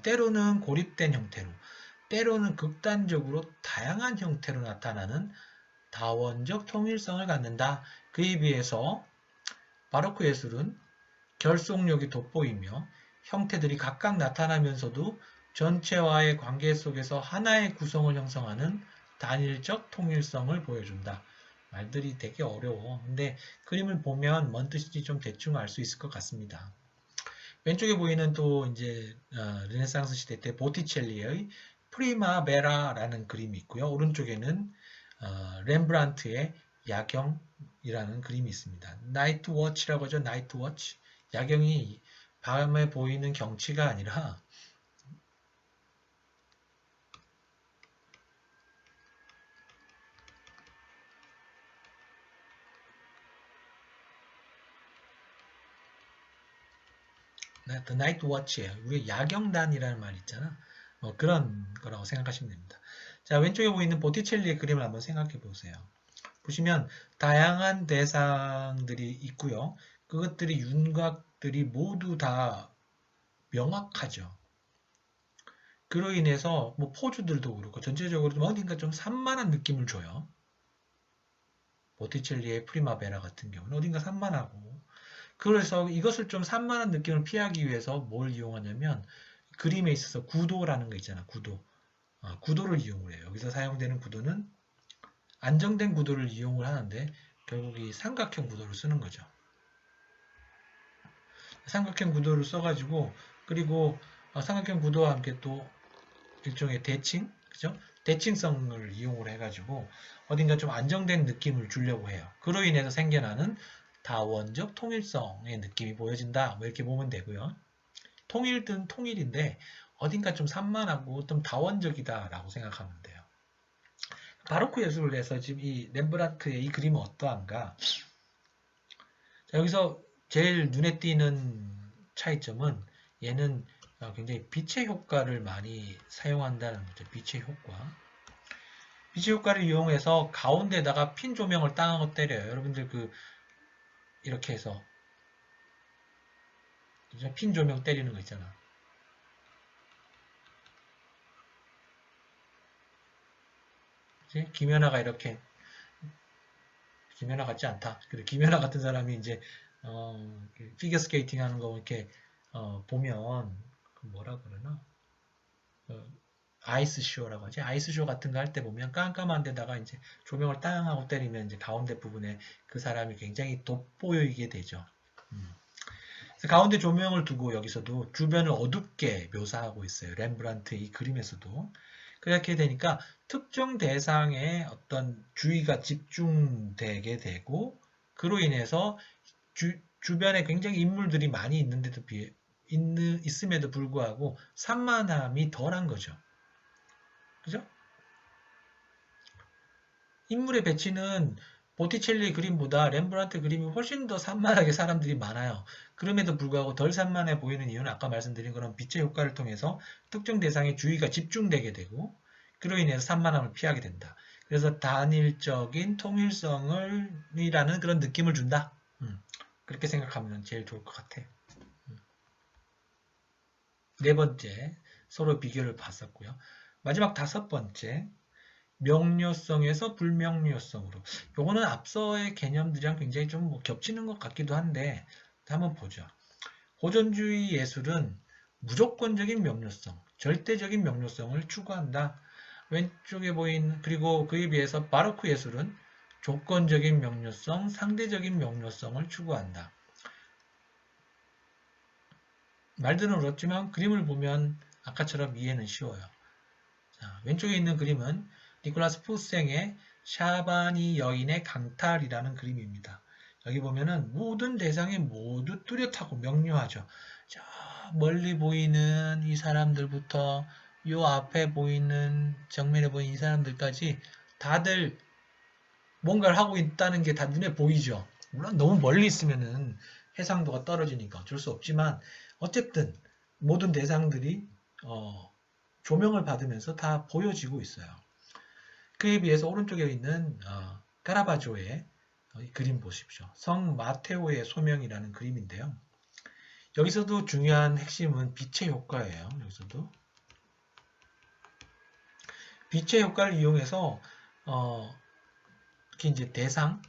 때로는 고립된 형태로, 때로는 극단적으로 다양한 형태로 나타나는 다원적 통일성을 갖는다. 그에 비해서 바로크 예술은 결속력이 돋보이며 형태들이 각각 나타나면서도 전체와의 관계 속에서 하나의 구성을 형성하는 단일적 통일성을 보여준다. 말들이 되게 어려워. 근데 그림을 보면 뭔 뜻인지 좀 대충 알 수 있을 것 같습니다. 왼쪽에 보이는 또 이제 르네상스 시대 때 보티첼리의 프리마베라라는 그림이 있고요. 오른쪽에는 렘브란트의 야경이라는 그림이 있습니다. 나이트 워치라고 하죠. 나이트 워치. 야경이 밤에 보이는 경치가 아니라 The Night Watch예요. 우리 야경단이라는 말 있잖아. 그런 거라고 생각하시면 됩니다. 자, 왼쪽에 보이는 보티첼리의 그림을 한번 생각해 보세요. 보시면 다양한 대상들이 있고요. 그것들이 윤곽들이 모두 다 명확하죠. 그로 인해서 뭐 포즈들도 그렇고 전체적으로 어딘가 좀 산만한 느낌을 줘요. 보티첼리의 프리마베라 같은 경우는 어딘가 산만하고 그래서 이것을 좀 산만한 느낌을 피하기 위해서 뭘 이용하냐면 그림에 있어서 구도라는 거 있잖아. 구도를 이용을 해요. 여기서 사용되는 구도는 안정된 구도를 이용을 하는데 결국 이 삼각형 구도를 쓰는 거죠. 삼각형 구도를 써가지고 그리고 삼각형 구도와 함께 또 일종의 대칭, 그죠? 대칭성을 이용을 해가지고 어딘가 좀 안정된 느낌을 주려고 해요. 그로 인해서 생겨나는 다원적 통일성의 느낌이 보여진다. 뭐 이렇게 보면 되고요. 통일든 통일인데 어딘가 좀 산만하고 좀 다원적이다라고 생각하면 돼요. 바로크 예술을 해서 지금 이 렘브란트의 이 그림은 어떠한가? 자, 여기서 제일 눈에 띄는 차이점은 얘는 굉장히 빛의 효과를 많이 사용한다는 거죠. 빛의 효과. 빛의 효과를 이용해서 가운데다가 핀 조명을 땅하고 때려요. 여러분들 이렇게 해서 핀 조명 때리는 거 있잖아. 그치? 김연아가 이렇게 김연아 같지 않다. 그래 김연아 같은 사람이 이제 피겨 스케이팅 하는 거 이렇게 보면 뭐라 그러나 아이스쇼라고 하지. 아이스쇼 같은 거 할 때 보면 깜깜한 데다가 이제 조명을 땅 하고 때리면 이제 가운데 부분에 그 사람이 굉장히 돋보이게 되죠. 그래서 가운데 조명을 두고 여기서도 주변을 어둡게 묘사하고 있어요. 렘브란트의 이 그림에서도. 그렇게 되니까 특정 대상에 어떤 주의가 집중되게 되고 그로 인해서 주변에 굉장히 인물들이 많이 있음에도 불구하고 산만함이 덜한 거죠. 그죠? 인물의 배치는 보티첼리 그림보다 렘브란트 그림이 훨씬 더 산만하게 사람들이 많아요. 그럼에도 불구하고 덜 산만해 보이는 이유는 아까 말씀드린 그런 빛의 효과를 통해서 특정 대상에 주의가 집중되게 되고 그로 인해서 산만함을 피하게 된다. 그래서 단일적인 통일성이라는 그런 느낌을 준다. 그렇게 생각하면 제일 좋을 것 같아. 네 번째, 서로 비교를 봤었고요. 마지막 다섯 번째, 명료성에서 불명료성으로. 요거는 앞서의 개념들이랑 굉장히 좀 겹치는 것 같기도 한데 한번 보죠. 고전주의 예술은 무조건적인 명료성, 절대적인 명료성을 추구한다. 왼쪽에 보인 그리고 그에 비해서 바로크 예술은 조건적인 명료성, 상대적인 명료성을 추구한다. 말들은 어렵지만 그림을 보면 아까처럼 이해는 쉬워요. 자, 왼쪽에 있는 그림은 니콜라스 푸생의 샤바니 여인의 강탈이라는 그림입니다. 여기 보면은 모든 대상이 모두 뚜렷하고 명료하죠. 저 멀리 보이는 이 사람들부터 요 앞에 보이는 정면에 보이는 이 사람들까지 다들 뭔가를 하고 있다는 게 다 눈에 보이죠. 물론 너무 멀리 있으면은 해상도가 떨어지니까 어쩔 수 없지만 어쨌든 모든 대상들이 조명을 받으면서 다 보여지고 있어요. 그에 비해서 오른쪽에 있는 카라바조의 그림 보십시오. 성 마테오의 소명이라는 그림인데요. 여기서도 중요한 핵심은 빛의 효과예요. 여기서도 빛의 효과를 이용해서 특히 이제 대상,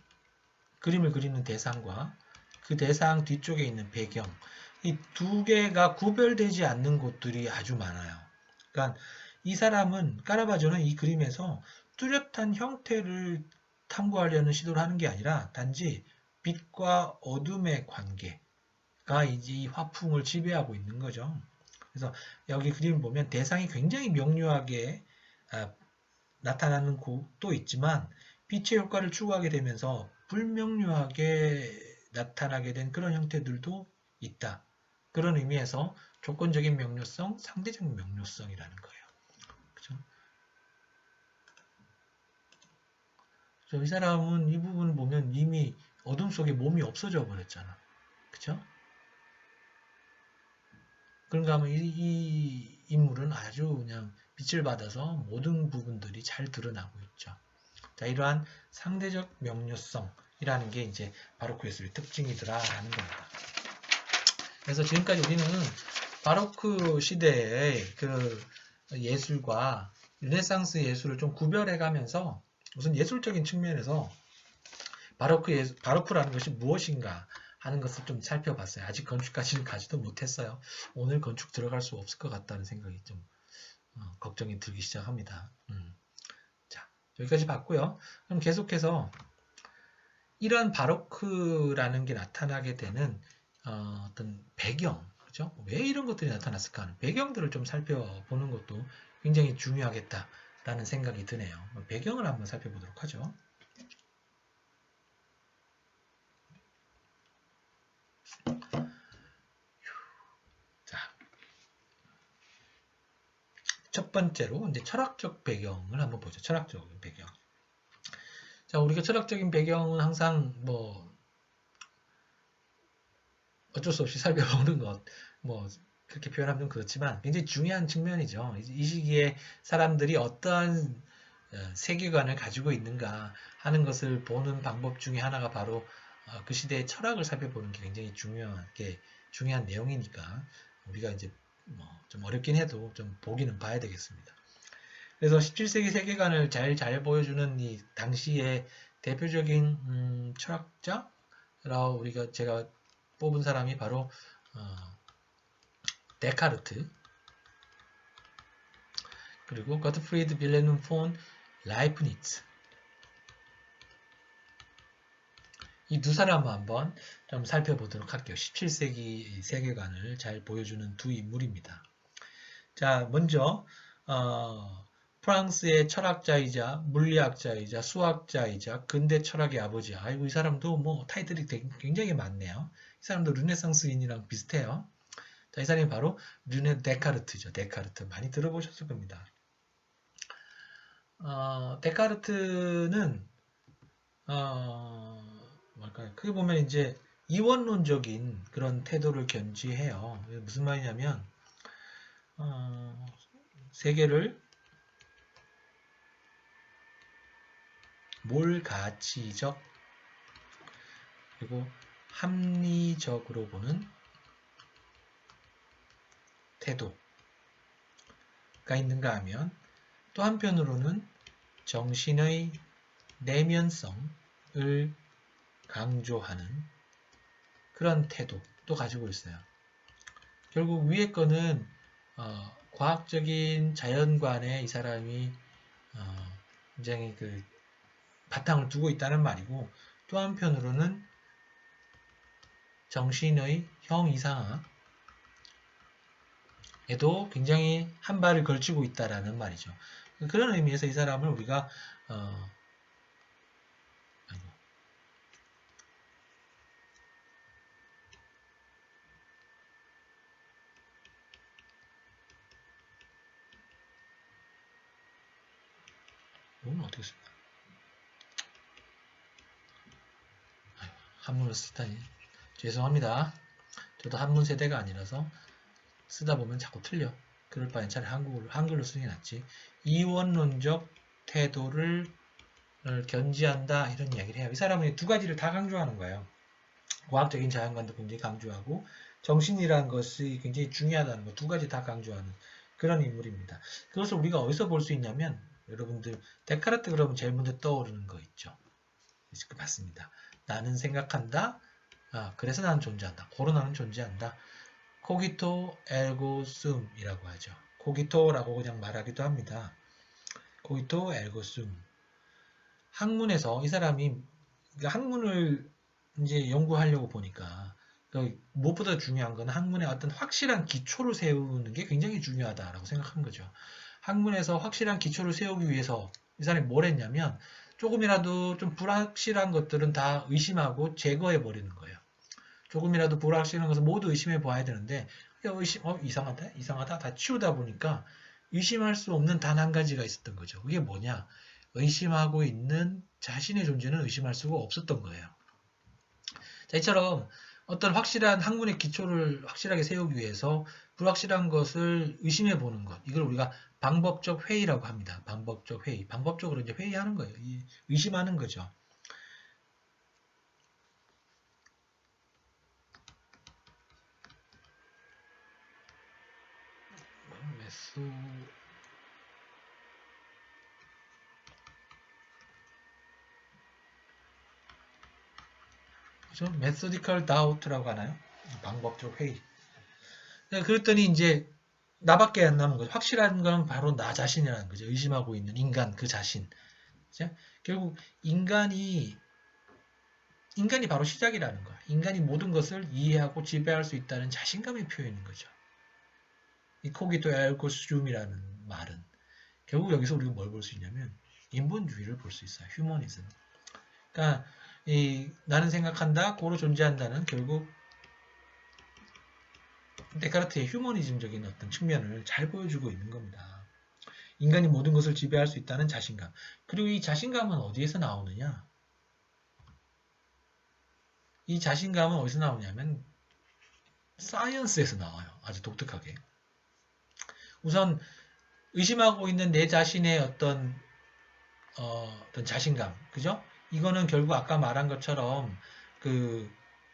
그림을 그리는 대상과 그 대상 뒤쪽에 있는 배경, 이 두 개가 구별되지 않는 곳들이 아주 많아요. 그러니까 이 사람은 까라바조는 이 그림에서 뚜렷한 형태를 탐구하려는 시도를 하는 게 아니라 단지 빛과 어둠의 관계가 이제 이 화풍을 지배하고 있는 거죠. 그래서 여기 그림 보면 대상이 굉장히 명료하게 나타나는 곳도 있지만 빛의 효과를 추구하게 되면서 불명료하게 나타나게 된 그런 형태들도 있다. 그런 의미에서 조건적인 명료성, 상대적 명료성이라는 거예요. 그죠? 이 사람은 이 부분을 보면 이미 어둠 속에 몸이 없어져 버렸잖아. 그쵸? 그런가 하면 이 인물은 아주 그냥 빛을 받아서 모든 부분들이 잘 드러나고 있죠. 자, 이러한 상대적 명료성이라는 게 이제 바로크 예술의 특징이더라라는 겁니다. 그래서 지금까지 우리는 바로크 시대의 그 예술과 르네상스 예술을 좀 구별해가면서 우선 예술적인 측면에서 바로크라는 것이 무엇인가 하는 것을 좀 살펴봤어요. 아직 건축까지는 가지도 못했어요. 오늘 건축 들어갈 수 없을 것 같다는 생각이 좀 걱정이 들기 시작합니다. 자, 여기까지 봤고요. 그럼 계속해서 이런 바로크라는 게 나타나게 되는 어떤 배경, 그죠? 왜 이런 것들이 나타났을까 하는 배경들을 좀 살펴보는 것도 굉장히 중요하겠다라는 생각이 드네요. 배경을 한번 살펴보도록 하죠. 자, 첫 번째로 이제 철학적 배경을 한번 보죠. 철학적 배경. 자, 우리가 철학적인 배경은 항상 뭐 어쩔 수 없이 살펴보는 것, 뭐 그렇게 표현하면 좀 그렇지만 굉장히 중요한 측면이죠. 이 시기에 사람들이 어떠한 세계관을 가지고 있는가 하는 것을 보는 방법 중에 하나가 바로 그 시대의 철학을 살펴보는 게 굉장히 중요한 내용이니까 우리가 이제 뭐 좀 어렵긴 해도 좀 보기는 봐야 되겠습니다. 그래서 17세기 세계관을 잘 보여주는 이 당시의 대표적인 철학자라고 제가 뽑은 사람이 바로 데카르트, 그리고 거트프리드 빌레눔 폰 라이프니츠. 이 두 사람을 한번 좀 살펴보도록 할게요. 17세기 세계관을 잘 보여주는 두 인물입니다. 자, 먼저 프랑스의 철학자이자 물리학자이자 수학자이자 근대 철학의 아버지. 아이고, 이 사람도 뭐 타이틀이 굉장히 많네요. 이 사람도 르네상스인이랑 비슷해요. 자, 이 사람이 바로 르네 데카르트죠. 데카르트 많이 들어보셨을 겁니다. 데카르트는 뭘까요? 크게 보면 이제 이원론적인 그런 태도를 견지해요. 무슨 말이냐면 세계를 몰가치적 그리고 합리적으로 보는 태도가 있는가 하면 또 한편으로는 정신의 내면성을 강조하는 그런 태도도 가지고 있어요. 결국 위에 거는 과학적인 자연관에 이 사람이 굉장히 그 바탕을 두고 있다는 말이고, 또 한편으로는 정신의 형이상학에도 굉장히 한 발을 걸치고 있다라는 말이죠. 그런 의미에서 이 사람을 우리가 이건 어떻게 씁니까? 한문을 쓰다니 죄송합니다. 저도 한문 세대가 아니라서 쓰다 보면 자꾸 틀려. 그럴 바엔 차라리 한글로 쓰는 게 낫지. 이원론적 태도를 견지한다 이런 이야기를 해요. 이 사람은 두 가지를 다 강조하는 거예요. 과학적인 자연관도 굉장히 강조하고 정신이라는 것이 굉장히 중요하다는 거 두 가지 다 강조하는 그런 인물입니다. 그것을 우리가 어디서 볼 수 있냐면 여러분들 데카르트 그러면 제일 먼저 떠오르는 거 있죠. 맞습니다. 나는 생각한다. 그래서 나는 존재한다. 고로 나는 존재한다. 코기토 에르고 숨이라고 하죠. 코기토라고 그냥 말하기도 합니다. 코기토 에르고 숨. 학문에서 이 사람이 학문을 이제 연구하려고 보니까 무엇보다 중요한 건 학문의 어떤 확실한 기초를 세우는 게 굉장히 중요하다라고 생각한 거죠. 학문에서 확실한 기초를 세우기 위해서 이 사람이 뭘 했냐면 조금이라도 좀 불확실한 것들은 다 의심하고 제거해 버리는 거예요. 조금이라도 불확실한 것을 모두 의심해 봐야 되는데 이상하다 이상하다 다 치우다 보니까 의심할 수 없는 단 한 가지가 있었던 거죠. 그게 뭐냐? 의심하고 있는 자신의 존재는 의심할 수가 없었던 거예요. 자, 이처럼 어떤 확실한 학문의 기초를 확실하게 세우기 위해서 불확실한 것을 의심해 보는 것. 이걸 우리가 방법적 회의라고 합니다. 방법적 회의. 방법적으로 이제 회의하는 거예요. 의심하는 거죠. 그죠? 메소디컬 다우트라고 하나요? 방법적 회의. 그랬더니 이제 나밖에 안 남은 거죠. 확실한 건 바로 나 자신이라는 거죠. 의심하고 있는 인간 그 자신. 그죠? 결국 인간이 바로 시작이라는 거야. 인간이 모든 것을 이해하고 지배할 수 있다는 자신감의 표현인 거죠. 이 코기토 에르고스움이라는 말은 결국 여기서 우리가 뭘 볼 수 있냐면 인본주의를 볼 수 있어요. 휴머니즘. 그러니까 나는 생각한다, 고로 존재한다는 결국 데카르트의 휴머니즘적인 어떤 측면을 잘 보여주고 있는 겁니다. 인간이 모든 것을 지배할 수 있다는 자신감. 그리고 이 자신감은 어디에서 나오느냐? 이 자신감은 어디서 나오냐면 사이언스에서 나와요. 아주 독특하게. 우선 의심하고 있는 내 자신의 어떤 자신감, 그죠? 이거는 결국 아까 말한 것처럼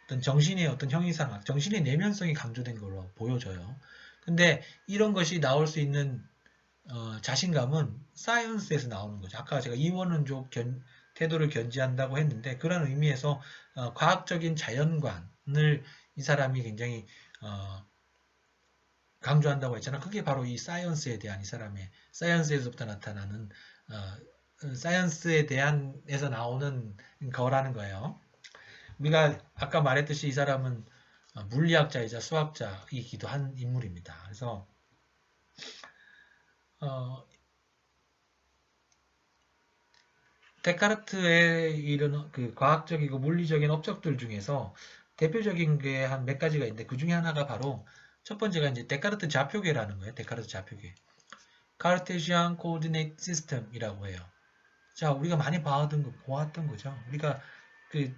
어떤 정신의 어떤 형이상학, 정신의 내면성이 강조된 걸로 보여져요. 근데 이런 것이 나올 수 있는 자신감은 사이언스에서 나오는 거죠. 아까 제가 이원론적 태도를 견지한다고 했는데 그런 의미에서 과학적인 자연관을 이 사람이 굉장히 강조한다고 했잖아. 그게 바로 이 사이언스에 대한 이 사람의 사이언스에서부터 나타나는 사이언스에 대한에서 나오는 거라는 거예요. 우리가 아까 말했듯이 이 사람은 물리학자이자 수학자이기도 한 인물입니다. 그래서 데카르트의 이런 그 과학적이고 물리적인 업적들 중에서 대표적인 게 한 몇 가지가 있는데 그 중에 하나가 바로 첫 번째가 이제 데카르트 좌표계라는 거예요. 데카르트 좌표계. 카르테시안 코디네이트 시스템이라고 해요. 자, 우리가 많이 보았던 거죠. 우리가 그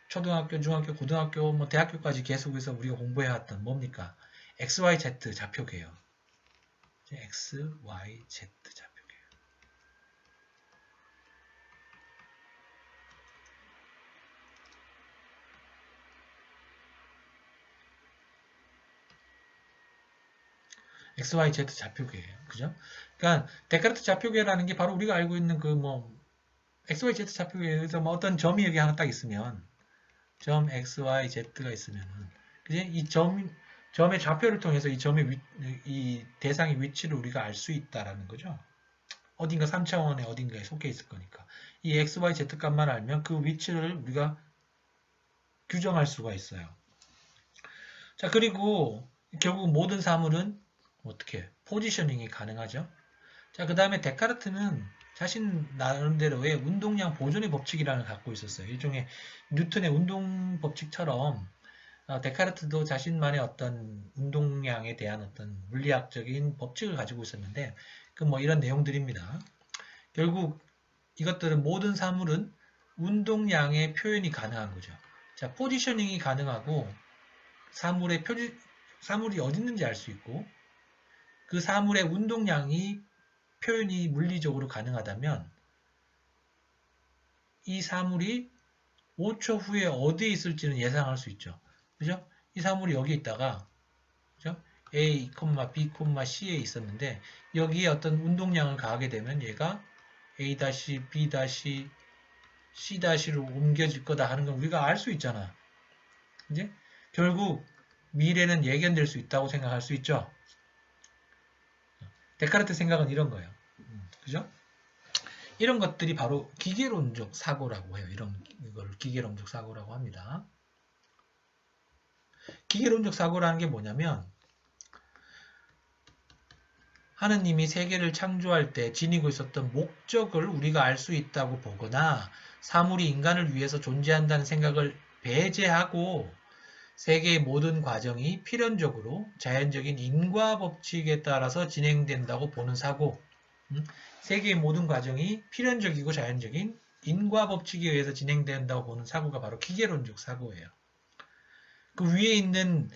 초등학교, 중학교, 고등학교, 뭐 대학교까지 계속해서 우리가 공부해왔던 뭡니까? XYZ 좌표계요. XYZ 좌표계. XYZ 좌표계예요. 그죠? 그러니까 데카르트 좌표계라는 게 바로 우리가 알고 있는 그 뭐 XYZ 좌표계에서 뭐 어떤 점이 여기 하나 딱 있으면 점 XYZ가 있으면은 그지? 이 점의 좌표를 통해서 이 대상의 위치를 우리가 알 수 있다라는 거죠. 어딘가 3차원의 어딘가에 속해 있을 거니까. 이 XYZ 값만 알면 그 위치를 우리가 규정할 수가 있어요. 자, 그리고 결국 모든 사물은 어떻게 포지셔닝이 가능하죠. 자, 그 다음에 데카르트는 자신 나름대로의 운동량 보존의 법칙이라는 걸 갖고 있었어요. 일종의 뉴턴의 운동 법칙처럼 데카르트도 자신만의 어떤 운동량에 대한 어떤 물리학적인 법칙을 가지고 있었는데 그 뭐 이런 내용들입니다. 결국 이것들은 모든 사물은 운동량의 표현이 가능한 거죠. 자, 포지셔닝이 가능하고 사물이 어디 있는지 알 수 있고 그 사물의 운동량이 표현이 물리적으로 가능하다면 이 사물이 5초 후에 어디에 있을지는 예상할 수 있죠. 그죠? 이 사물이 여기 있다가 그죠? A, B, C에 있었는데 여기에 어떤 운동량을 가하게 되면 얘가 A-, B-, C-로 옮겨질 거다 하는 건 우리가 알 수 있잖아. 이제 결국 미래는 예견될 수 있다고 생각할 수 있죠. 데카르트 생각은 이런 거예요. 그죠? 이런 것들이 바로 기계론적 사고라고 해요. 이걸 기계론적 사고라고 합니다. 기계론적 사고라는 게 뭐냐면 하느님이 세계를 창조할 때 지니고 있었던 목적을 우리가 알 수 있다고 보거나 사물이 인간을 위해서 존재한다는 생각을 배제하고 세계의 모든 과정이 필연적으로 자연적인 인과 법칙에 따라서 진행된다고 보는 사고. 세계의 모든 과정이 필연적이고 자연적인 인과 법칙에 의해서 진행된다고 보는 사고가 바로 기계론적 사고예요. 그 위에 있는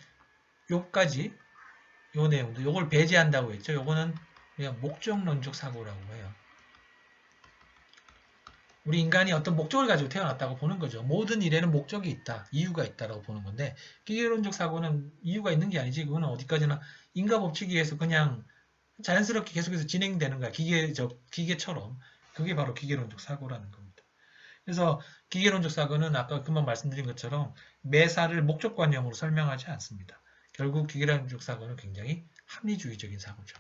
요까지 요 내용도 요걸 배제한다고 했죠. 요거는 그냥 목적론적 사고라고 해요. 우리 인간이 어떤 목적을 가지고 태어났다고 보는 거죠. 모든 일에는 목적이 있다, 이유가 있다라고 보는 건데 기계론적 사고는 이유가 있는 게 아니지. 그거는 어디까지나 인과 법칙에 의해서 그냥 자연스럽게 계속해서 진행되는 거야. 기계처럼. 그게 바로 기계론적 사고라는 겁니다. 그래서 기계론적 사고는 아까 금방 말씀드린 것처럼 매사를 목적관념으로 설명하지 않습니다. 결국 기계론적 사고는 굉장히 합리주의적인 사고죠.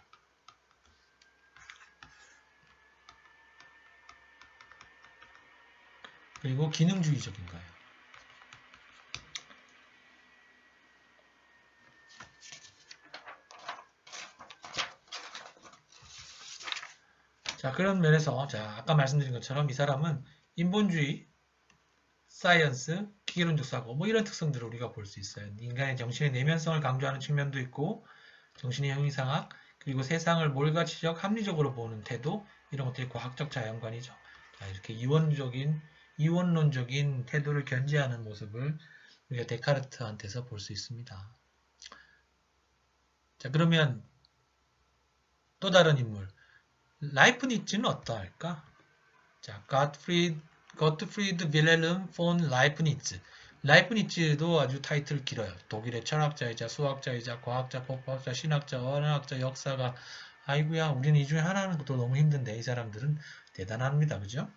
그리고 기능주의적인 거예요. 자, 그런 면에서 아까 말씀드린 것처럼 이 사람은 인본주의, 사이언스, 기계론적 사고 뭐 이런 특성들을 우리가 볼 수 있어요. 인간의 정신의 내면성을 강조하는 측면도 있고 정신의 형이상학 그리고 세상을 몰가치적 합리적으로 보는 태도 이런 것들이 과학적 자연관이죠. 자, 이렇게 이원론적인 태도를 견지하는 모습을 우리가 데카르트한테서 볼 수 있습니다. 자, 그러면 또 다른 인물 라이프니츠는 어떠할까? 자, Gottfried Wilhelm von Leibniz. 라이프니츠도 아주 타이틀 길어요. 독일의 철학자이자 수학자이자 과학자, 법학자, 신학자, 언어학자, 역사가 아이고야 우리는 이 중에 하나는 것도 너무 힘든데 이 사람들은 대단합니다. 그죠?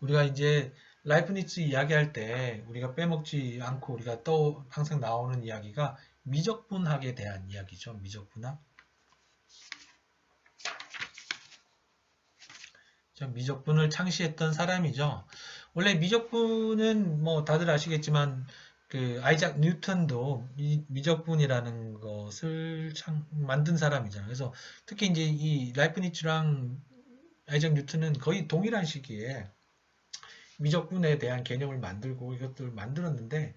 우리가 이제 라이프니츠 이야기할 때 우리가 빼먹지 않고 우리가 또 항상 나오는 이야기가 미적분학에 대한 이야기죠. 미적분학. 미적분을 창시했던 사람이죠. 원래 미적분은 뭐 다들 아시겠지만 그 아이작 뉴턴도 미적분이라는 것을 만든 사람이잖아요. 그래서 특히 이제 이 라이프니츠랑 아이작 뉴턴은 거의 동일한 시기에 미적분에 대한 개념을 만들고 이것들을 만들었는데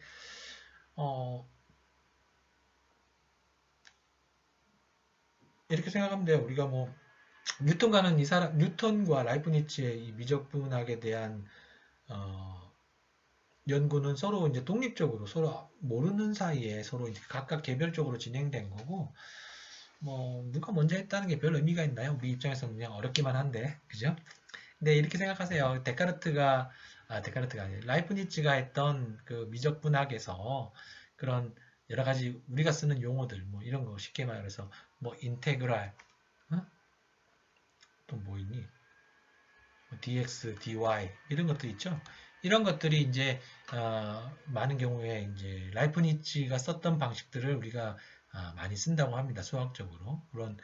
이렇게 생각하면 돼요. 우리가 뭐 뉴턴과는 이 사람 뉴턴과 라이프니츠의 이 미적분학에 대한 연구는 서로 이제 독립적으로 서로 모르는 사이에 서로 이제 각각 개별적으로 진행된 거고 뭐 누가 먼저 했다는 게 별 의미가 있나요? 우리 입장에서는 그냥 어렵기만 한데 그죠? 근데 이렇게 생각하세요. 데카르트가 아니라 라이프니츠가 했던 그 미적분학에서 그런 여러 가지 우리가 쓰는 용어들 뭐 이런 거 쉽게 말해서 뭐 인테그랄 또 뭐 있니? dx, dy 이런 것들 있죠. 이런 것들이 이제 많은 경우에 이제 라이프니츠가 썼던 방식들을 우리가 많이 쓴다고 합니다. 수학적으로 그런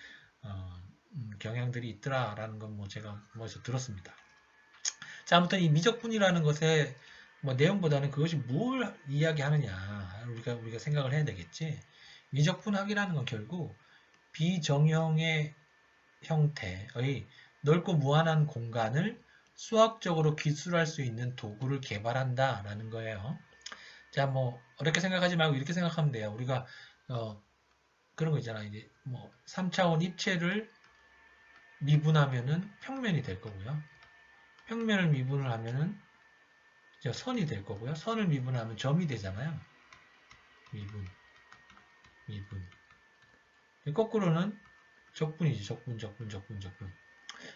경향들이 있더라라는 건 뭐 제가 뭐에서 들었습니다. 자, 아무튼 이 미적분이라는 것의 뭐 내용보다는 그것이 뭘 이야기하느냐 우리가 생각을 해야 되겠지. 미적분학이라는 건 결국 비정형의 형태의 넓고 무한한 공간을 수학적으로 기술할 수 있는 도구를 개발한다라는 거예요. 자, 뭐 어렵게 생각하지 말고 이렇게 생각하면 돼요. 우리가 그런 거 있잖아. 이제 뭐 3차원 입체를 미분하면은 평면이 될 거고요. 평면을 미분을 하면은 선이 될 거고요. 선을 미분하면 점이 되잖아요. 미분. 거꾸로는 적분이지. 적분.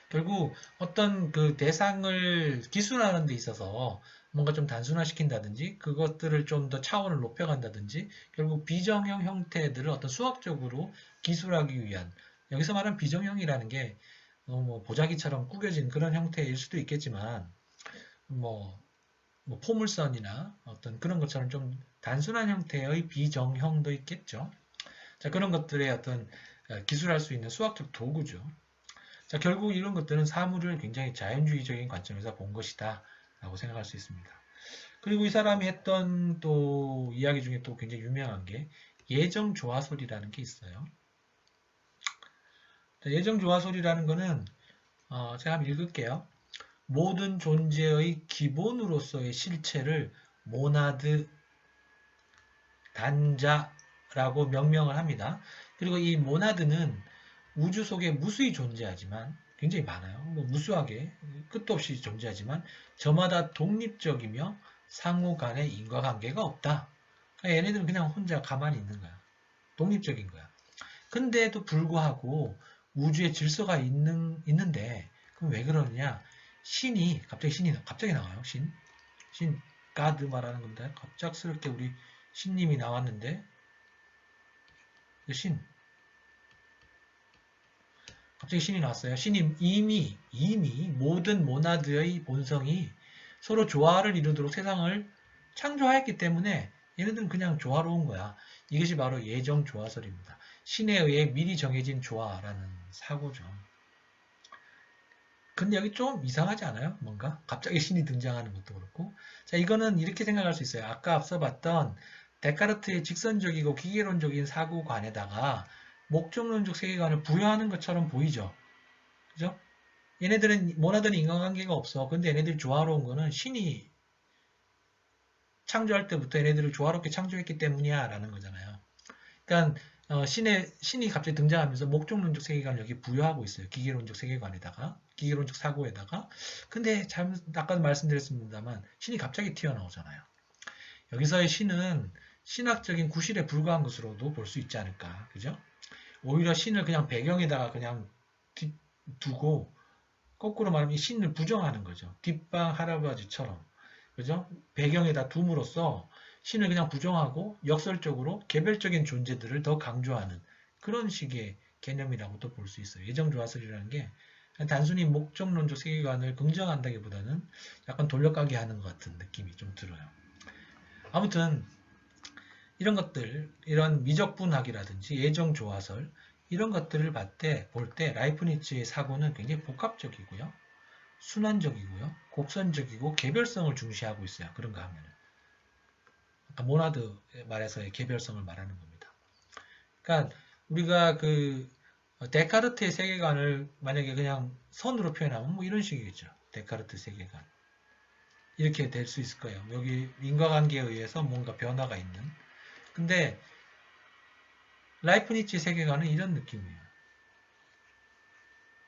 결국 어떤 그 대상을 기술하는 데 있어서 뭔가 좀 단순화시킨다든지 그것들을 좀 더 차원을 높여간다든지 결국 비정형 형태들을 어떤 수학적으로 기술하기 위한 여기서 말하는 비정형이라는 게 뭐 보자기처럼 구겨진 그런 형태일 수도 있겠지만 뭐 포물선이나 어떤 그런 것처럼 좀 단순한 형태의 비정형도 있겠죠. 자, 그런 것들의 어떤 기술할 수 있는 수학적 도구죠. 자, 결국 이런 것들은 사물을 굉장히 자연주의적인 관점에서 본 것이다 라고 생각할 수 있습니다. 그리고 이 사람이 했던 또 이야기 중에 또 굉장히 유명한 게 예정조화설이라는 게 있어요. 예정조화설이라는 거는 제가 한번 읽을게요. 모든 존재의 기본으로서의 실체를 모나드 단자라고 명명을 합니다. 그리고 이 모나드는 우주 속에 무수히 존재하지만 굉장히 많아요. 뭐 무수하게 끝도 없이 존재하지만 저마다 독립적이며 상호 간의 인과관계가 없다. 그러니까 얘네들은 그냥 혼자 가만히 있는 거야. 독립적인 거야. 근데도 불구하고 우주에 질서가 있는데 그럼 왜 그러느냐? 신이 갑자기 나와요. 신 가드 말하는 건데 갑작스럽게 우리 신님이 나왔는데 갑자기 신이 나왔어요. 신이 이미 모든 모나드의 본성이 서로 조화를 이루도록 세상을 창조하였기 때문에 얘네들은 그냥 조화로운 거야. 이것이 바로 예정 조화설입니다. 신에 의해 미리 정해진 조화라는 사고죠. 근데 여기 좀 이상하지 않아요? 뭔가? 갑자기 신이 등장하는 것도 그렇고. 자, 이거는 이렇게 생각할 수 있어요. 아까 앞서 봤던 데카르트의 직선적이고 기계론적인 사고관에다가 목적론적 세계관을 부여하는 것처럼 보이죠. 그죠? 얘네들은 모나드는 인간관계가 없어. 근데 얘네들이 조화로운 거는 신이 창조할 때부터 얘네들을 조화롭게 창조했기 때문이야 라는 거잖아요. 그러니까 신이 갑자기 등장하면서 목적론적 세계관을 여기 부여하고 있어요. 기계론적 세계관에다가 기계론적 사고에다가. 근데 아까도 말씀드렸습니다만 신이 갑자기 튀어나오잖아요. 여기서의 신은 신학적인 구실에 불과한 것으로도 볼 수 있지 않을까. 그죠? 오히려 신을 그냥 배경에다가 그냥 두고 거꾸로 말하면 이 신을 부정하는 거죠. 뒷방 할아버지처럼. 그죠? 배경에다 둠으로써 신을 그냥 부정하고 역설적으로 개별적인 존재들을 더 강조하는 그런 식의 개념이라고도 볼 수 있어요. 예정조화설이라는 게 단순히 목적론적 세계관을 긍정한다기보다는 약간 돌려가게 하는 것 같은 느낌이 좀 들어요. 아무튼 이런 것들, 이런 미적분학이라든지 예정조화설 이런 것들을 볼 때 라이프니츠의 사고는 굉장히 복합적이고요. 순환적이고요. 곡선적이고 개별성을 중시하고 있어요. 그런가 하면은. 아까 모나드 말에서의 개별성을 말하는 겁니다. 그러니까 우리가 그 데카르트의 세계관을 만약에 그냥 선으로 표현하면 뭐 이런 식이겠죠. 데카르트 세계관. 이렇게 될 수 있을 거예요. 여기 인과관계에 의해서 뭔가 변화가 있는. 근데 라이프니츠 세계관은 이런 느낌이에요.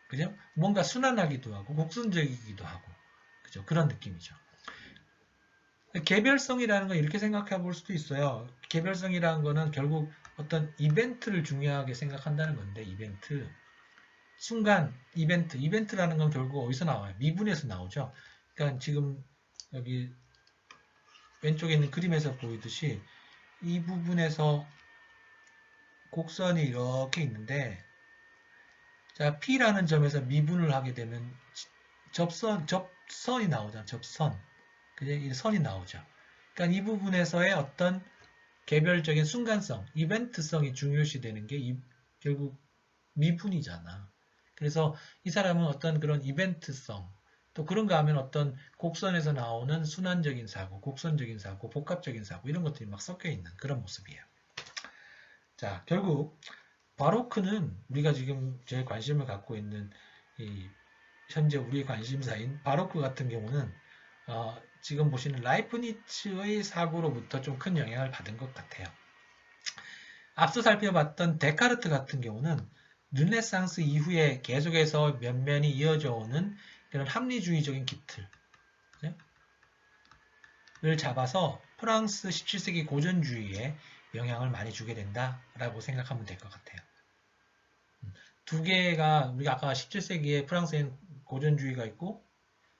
그죠? 뭔가 순환하기도 하고 곡선적이기도 하고 그죠? 그런 느낌이죠. 개별성이라는 건 이렇게 생각해 볼 수도 있어요. 개별성이라는 거는 결국 어떤 이벤트를 중요하게 생각한다는 건데 이벤트 순간 이벤트라는 건 결국 어디서 나와요? 미분에서 나오죠. 그러니까 지금 여기 왼쪽에 있는 그림에서 보이듯이 이 부분에서 곡선이 이렇게 있는데 자 P라는 점에서 미분을 하게 되면 접선이 나오잖아. 접선. 그제 이 선이 나오죠. 그러니까 이 부분에서의 어떤 개별적인 순간성, 이벤트성이 중요시되는 게 결국 미분이잖아. 그래서 이 사람은 어떤 그런 이벤트성, 또 그런가 하면 어떤 곡선에서 나오는 순환적인 사고, 곡선적인 사고, 복합적인 사고 이런 것들이 막 섞여 있는 그런 모습이에요. 자, 결국 바로크는 우리가 지금 제일 관심을 갖고 있는 현재 우리의 관심사인 바로크 같은 경우는 지금 보시는 라이프니츠의 사고로부터 좀 큰 영향을 받은 것 같아요. 앞서 살펴봤던 데카르트 같은 경우는 르네상스 이후에 계속해서 면면이 이어져 오는 그런 합리주의적인 기틀을 잡아서 프랑스 17세기 고전주의에 영향을 많이 주게 된다라고 생각하면 될 것 같아요. 두 개가 우리가 아까 17세기에 프랑스엔 고전주의가 있고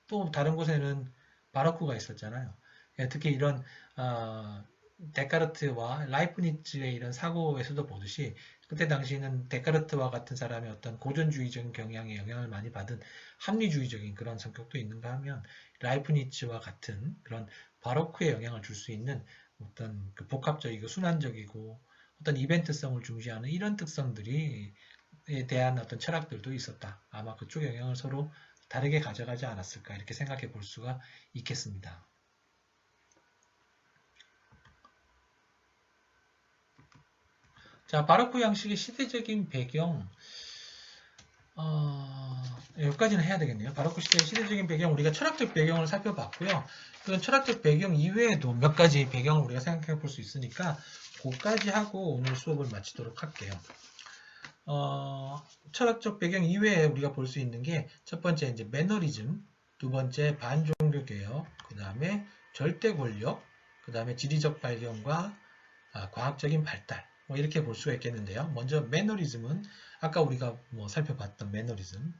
또 다른 곳에는 바로크가 있었잖아요. 특히 이런 데카르트와 라이프니츠의 이런 사고에서도 보듯이 그때 당시에는 데카르트와 같은 사람의 어떤 고전주의적인 경향에 영향을 많이 받은 합리주의적인 그런 성격도 있는가 하면 라이프니츠와 같은 그런 바로크에 영향을 줄 수 있는 어떤 그 복합적이고 순환적이고 어떤 이벤트성을 중시하는 이런 특성들이 에 대한 어떤 철학들도 있었다. 아마 그쪽 영향을 서로 다르게 가져가지 않았을까 이렇게 생각해 볼 수가 있겠습니다. 자, 바로크 양식의 시대적인 배경 여기까지는 해야 되겠네요. 바로크 시대의 시대적인 배경 우리가 철학적 배경을 살펴봤고요. 그런 철학적 배경 이외에도 몇 가지 배경을 우리가 생각해 볼 수 있으니까 그까지 하고 오늘 수업을 마치도록 할게요. 철학적 배경 이외에 우리가 볼 수 있는 게 첫 번째 이제 매너리즘, 두 번째 반종교 개혁, 그 다음에 절대 권력, 그 다음에 지리적 발견과 과학적인 발달 뭐 이렇게 볼 수가 있겠는데요. 먼저 매너리즘은 아까 우리가 뭐 살펴봤던 매너리즘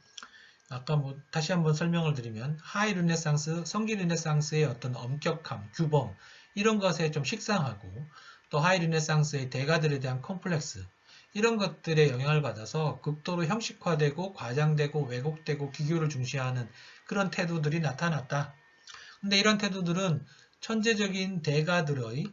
아까 뭐 다시 한번 설명을 드리면 하이 르네상스, 성기 르네상스의 어떤 엄격함, 규범 이런 것에 좀 식상하고 또 하이 르네상스의 대가들에 대한 컴플렉스 이런 것들에 영향을 받아서 극도로 형식화되고 과장되고 왜곡되고 기교를 중시하는 그런 태도들이 나타났다. 근데 이런 태도들은 천재적인 대가들의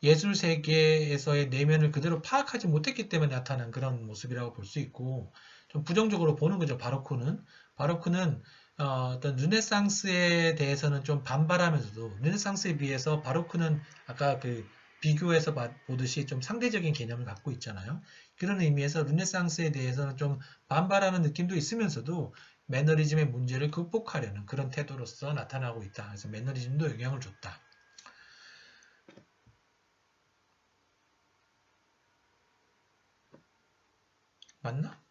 예술 세계에서의 내면을 그대로 파악하지 못했기 때문에 나타난 그런 모습이라고 볼 수 있고 좀 부정적으로 보는 거죠. 바로크는 어떤 르네상스에 대해서는 좀 반발하면서도 르네상스에 비해서 바로크는 아까 그 비교해서 보듯이 좀 상대적인 개념을 갖고 있잖아요. 그런 의미에서 르네상스에 대해서는 좀 반발하는 느낌도 있으면서도 매너리즘의 문제를 극복하려는 그런 태도로서 나타나고 있다. 그래서 매너리즘도 영향을 줬다. 맞나?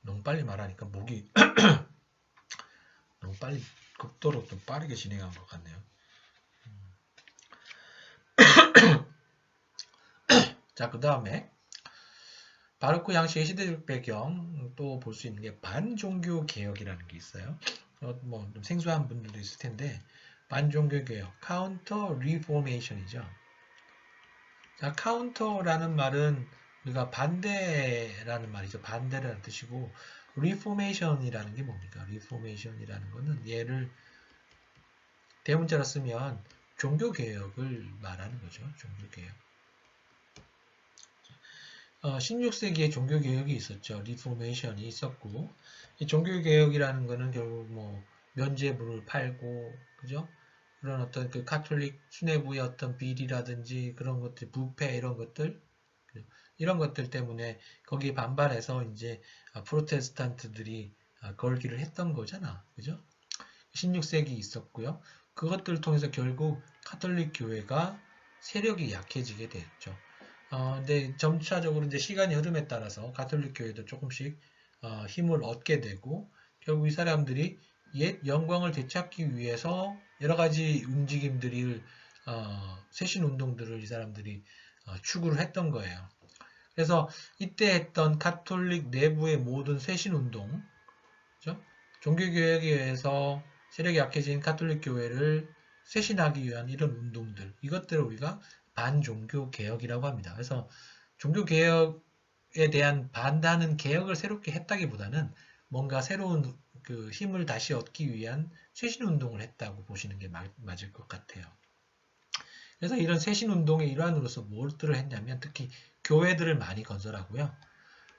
너무 빨리 말하니까 목이 너무 빨리 극도로 좀 빠르게 진행한 것 같네요. 자, 그 다음에 바로크 양식의 시대적 배경 또 볼 수 있는 게 반종교 개혁이라는 게 있어요. 뭐 좀 생소한 분들도 있을 텐데 반종교 개혁, 카운터 리포메이션이죠. 자, 카운터라는 말은 우리가 반대라는 말이죠. 반대라는 뜻이고 리포메이션이라는 게 뭡니까? 리포메이션이라는 거는 얘를 대문자로 쓰면 종교개혁을 말하는 거죠. 종교개혁. 16세기에 종교개혁이 있었죠. 리포메이션이 있었고, 이 종교개혁이라는 거는 결국 뭐 면죄부를 팔고, 그죠? 그런 어떤 그 카톨릭 수뇌부의 어떤 비리라든지 그런 것들, 부패 이런 것들, 이런 것들 때문에 거기에 반발해서 이제 프로테스탄트들이 걸기를 했던 거잖아. 그죠? 16세기 있었고요. 그것들을 통해서 결국 카톨릭 교회가 세력이 약해지게 됐죠. 근데 점차적으로 이제 시간이 흐름에 따라서 가톨릭 교회도 조금씩 힘을 얻게 되고 결국 이 사람들이 옛 영광을 되찾기 위해서 여러 가지 움직임들을 쇄신 운동들을 이 사람들이 추구를 했던 거예요. 그래서 이때 했던 가톨릭 내부의 모든 쇄신 운동, 그죠? 종교개혁에 의해서 세력이 약해진 가톨릭 교회를 쇄신하기 위한 이런 운동들, 이것들을 우리가 반종교개혁이라고 합니다. 그래서 종교개혁에 대한 반대하는 개혁을 새롭게 했다기보다는 뭔가 새로운 그 힘을 다시 얻기 위한 쇄신운동을 했다고 보시는 게 맞을 것 같아요. 그래서 이런 쇄신운동의 일환으로서 무엇들을 했냐면 특히 교회들을 많이 건설하고요.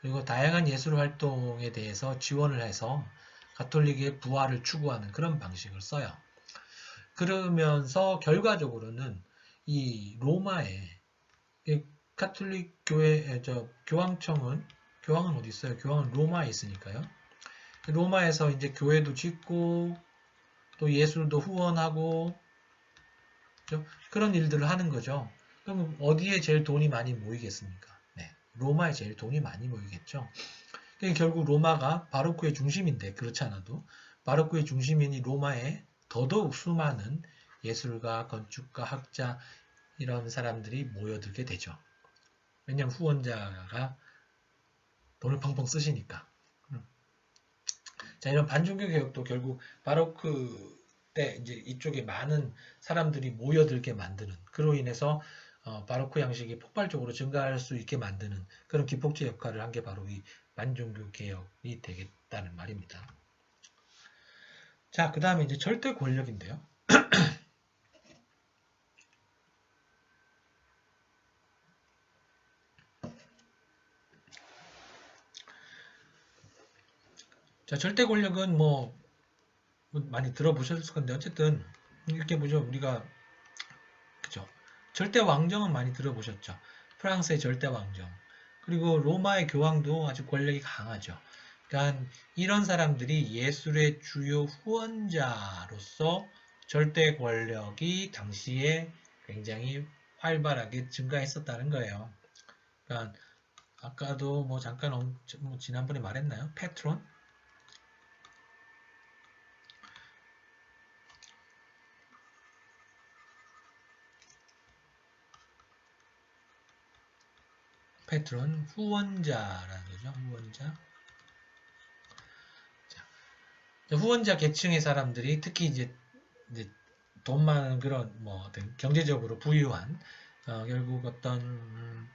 그리고 다양한 예술 활동에 대해서 지원을 해서 가톨릭의 부활을 추구하는 그런 방식을 써요. 그러면서 결과적으로는 이 로마의 가톨릭 교회 교황은 어디 있어요? 교황은 로마에 있으니까요. 로마에서 이제 교회도 짓고 또 예술도 후원하고 그렇죠? 그런 일들을 하는 거죠. 그럼 어디에 제일 돈이 많이 모이겠습니까? 네, 로마에 제일 돈이 많이 모이겠죠. 결국 로마가 바로크의 중심인데 그렇지 않아도 바로크의 중심인 이 로마에 더더욱 수많은 예술가, 건축가, 학자 이런 사람들이 모여들게 되죠. 왜냐하면 후원자가 돈을 펑펑 쓰시니까. 자, 이런 반종교 개혁도 결국 바로크 때 이제 이쪽에 많은 사람들이 모여들게 만드는 그로 인해서 바로크 양식이 폭발적으로 증가할 수 있게 만드는 그런 기폭제 역할을 한 게 바로 이 반종교 개혁이 되겠다는 말입니다. 자, 그 다음에 이제 절대 권력인데요. 자, 절대 권력은 뭐 많이 들어보셨을 건데 어쨌든 이렇게 보죠. 우리가 그죠? 절대 왕정은 많이 들어보셨죠. 프랑스의 절대 왕정. 그리고 로마의 교황도 아주 권력이 강하죠. 그러니까 이런 사람들이 예술의 주요 후원자로서 절대 권력이 당시에 굉장히 활발하게 증가했었다는 거예요. 그러니까 아까도 뭐 잠깐 지난번에 말했나요? 패트론? 패트론 후원자라는 거죠. 후원자. 자, 후원자 계층의 사람들이 특히 이제 돈 많은 그런 뭐 어떤 경제적으로 부유한 결국 어떤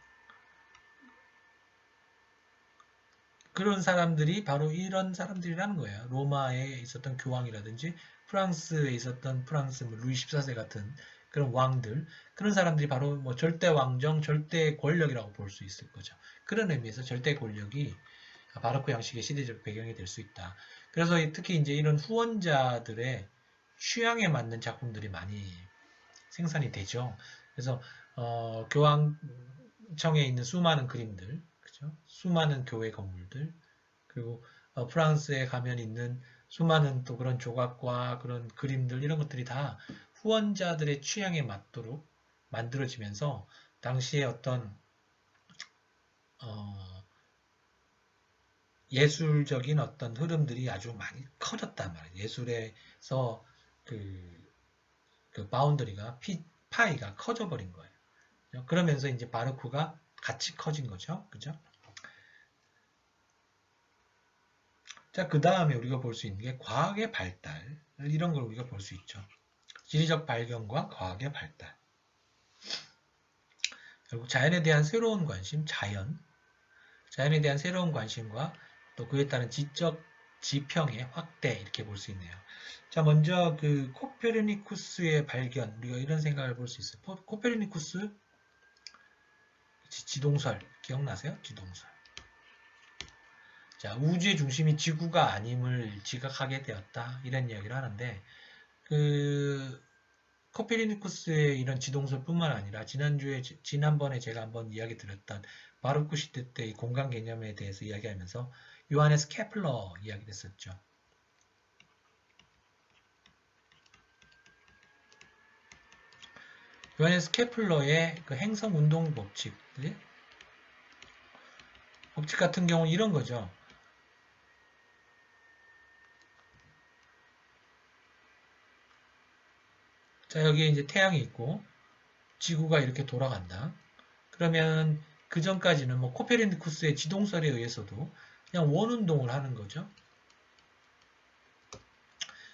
그런 사람들이 바로 이런 사람들이라는 거예요. 로마에 있었던 교황이라든지 프랑스에 있었던 프랑스 뭐 루이 14세 같은 그런 왕들 그런 사람들이 바로 뭐 절대 왕정, 절대 권력이라고 볼 수 있을 거죠. 그런 의미에서 절대 권력이 바로크 양식의 시대적 배경이 될 수 있다. 그래서 특히 이제 이런 후원자들의 취향에 맞는 작품들이 많이 생산이 되죠. 그래서 교황청에 있는 수많은 그림들, 그죠? 수많은 교회 건물들, 그리고 프랑스에 가면 있는 수많은 또 그런 조각과 그런 그림들 이런 것들이 다 후원자들의 취향에 맞도록 만들어지면서 당시에 어떤 예술적인 어떤 흐름들이 아주 많이 커졌단 말이에요. 예술에서 그 바운더리가 파이가 커져 버린 거예요. 그러면서 이제 바로크가 같이 커진 거죠. 그죠? 자, 그 다음에 우리가 볼 수 있는 게 과학의 발달. 이런 걸 우리가 볼 수 있죠. 지리적 발견과 과학의 발달. 결국 자연에 대한 새로운 관심, 자연에 대한 새로운 관심과 또 그에 따른 지적 지평의 확대 이렇게 볼 수 있네요. 자, 먼저 그 코페르니쿠스의 발견, 우리가 이런 생각을 볼 수 있어요. 코페르니쿠스 지동설 기억나세요? 지동설. 자, 우주의 중심이 지구가 아님을 지각하게 되었다 이런 이야기를 하는데 그 코페르니쿠스의 이런 지동설뿐만 아니라 지난번에 제가 한번 이야기 드렸던 바로크 시대 때의 공간 개념에 대해서 이야기하면서 요하네스 케플러 이야기 됐었죠. 요하네스 케플러의 그 행성 운동 법칙, 법칙 같은 경우는 이런 거죠. 자, 여기에 이제 태양이 있고 지구가 이렇게 돌아간다. 그러면 그 전까지는 뭐 코페르니쿠스의 지동설에 의해서도 그냥 원운동을 하는 거죠.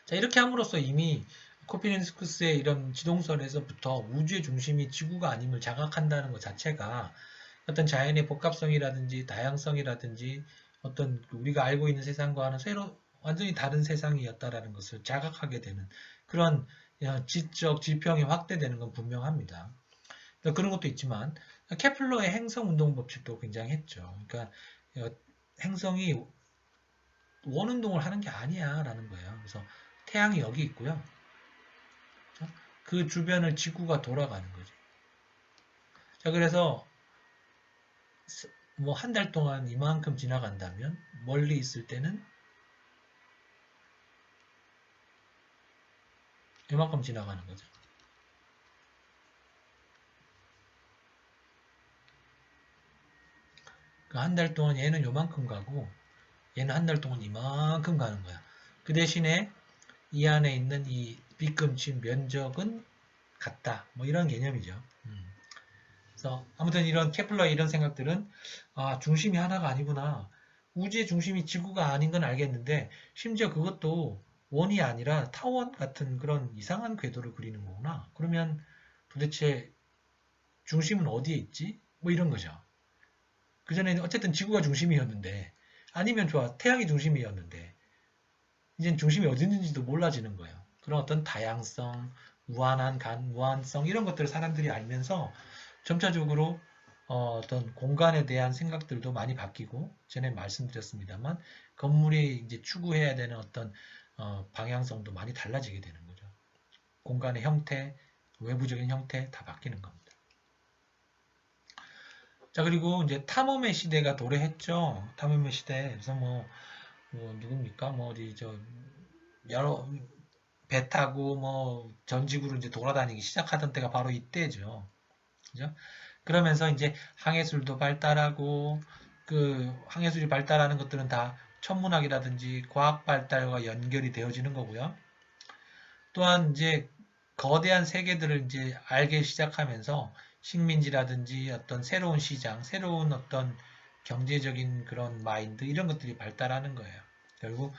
자, 이렇게 함으로써 이미 코페르니쿠스의 이런 지동설에서부터 우주의 중심이 지구가 아님을 자각한다는 것 자체가 어떤 자연의 복합성이라든지 다양성이라든지 어떤 우리가 알고 있는 세상과는 완전히 다른 세상이었다라는 것을 자각하게 되는 그런 지적 지평이 확대되는 건 분명합니다. 그런 것도 있지만 케플러의 행성 운동 법칙도 굉장했죠. 그러니까 행성이 원운동을 하는 게 아니야 라는 거예요. 그래서 태양이 여기 있고요. 그 주변을 지구가 돌아가는 거죠. 자, 그래서 뭐 한 달 동안 이만큼 지나간다면 멀리 있을 때는 이만큼 지나가는 거죠. 그 한 달 동안 얘는 요만큼 가고 얘는 한 달 동안 이만큼 가는 거야. 그 대신에 이 안에 있는 이 빗금친 면적은 같다. 뭐 이런 개념이죠. 그래서 아무튼 이런 케플러의 이런 생각들은 중심이 하나가 아니구나. 우주의 중심이 지구가 아닌 건 알겠는데 심지어 그것도 원이 아니라 타원 같은 그런 이상한 궤도를 그리는 거구나. 그러면 도대체 중심은 어디에 있지? 뭐 이런 거죠. 그전에는 어쨌든 지구가 중심이었는데 아니면 좋아 태양이 중심이었는데 이젠 중심이 어디 있는지도 몰라지는 거예요. 그런 어떤 다양성, 무한성 이런 것들을 사람들이 알면서 점차적으로 어떤 공간에 대한 생각들도 많이 바뀌고 전에 말씀드렸습니다만 건물이 이제 추구해야 되는 어떤 방향성도 많이 달라지게 되는 거죠. 공간의 형태, 외부적인 형태 다 바뀌는 겁니다. 자, 그리고 이제 탐험의 시대가 도래했죠. 탐험의 시대. 그래서 누굽니까? 뭐 어디 여러 배 타고 전직으로 이제 돌아다니기 시작하던 때가 바로 이때죠. 그죠? 그러면서 이제 항해술도 발달하고 그 항해술이 발달하는 것들은 다 천문학이라든지 과학 발달과 연결이 되어지는 거고요. 또한 이제 거대한 세계들을 이제 알기 시작하면서 식민지라든지 어떤 새로운 시장, 새로운 어떤 경제적인 그런 마인드 이런 것들이 발달하는 거예요. 결국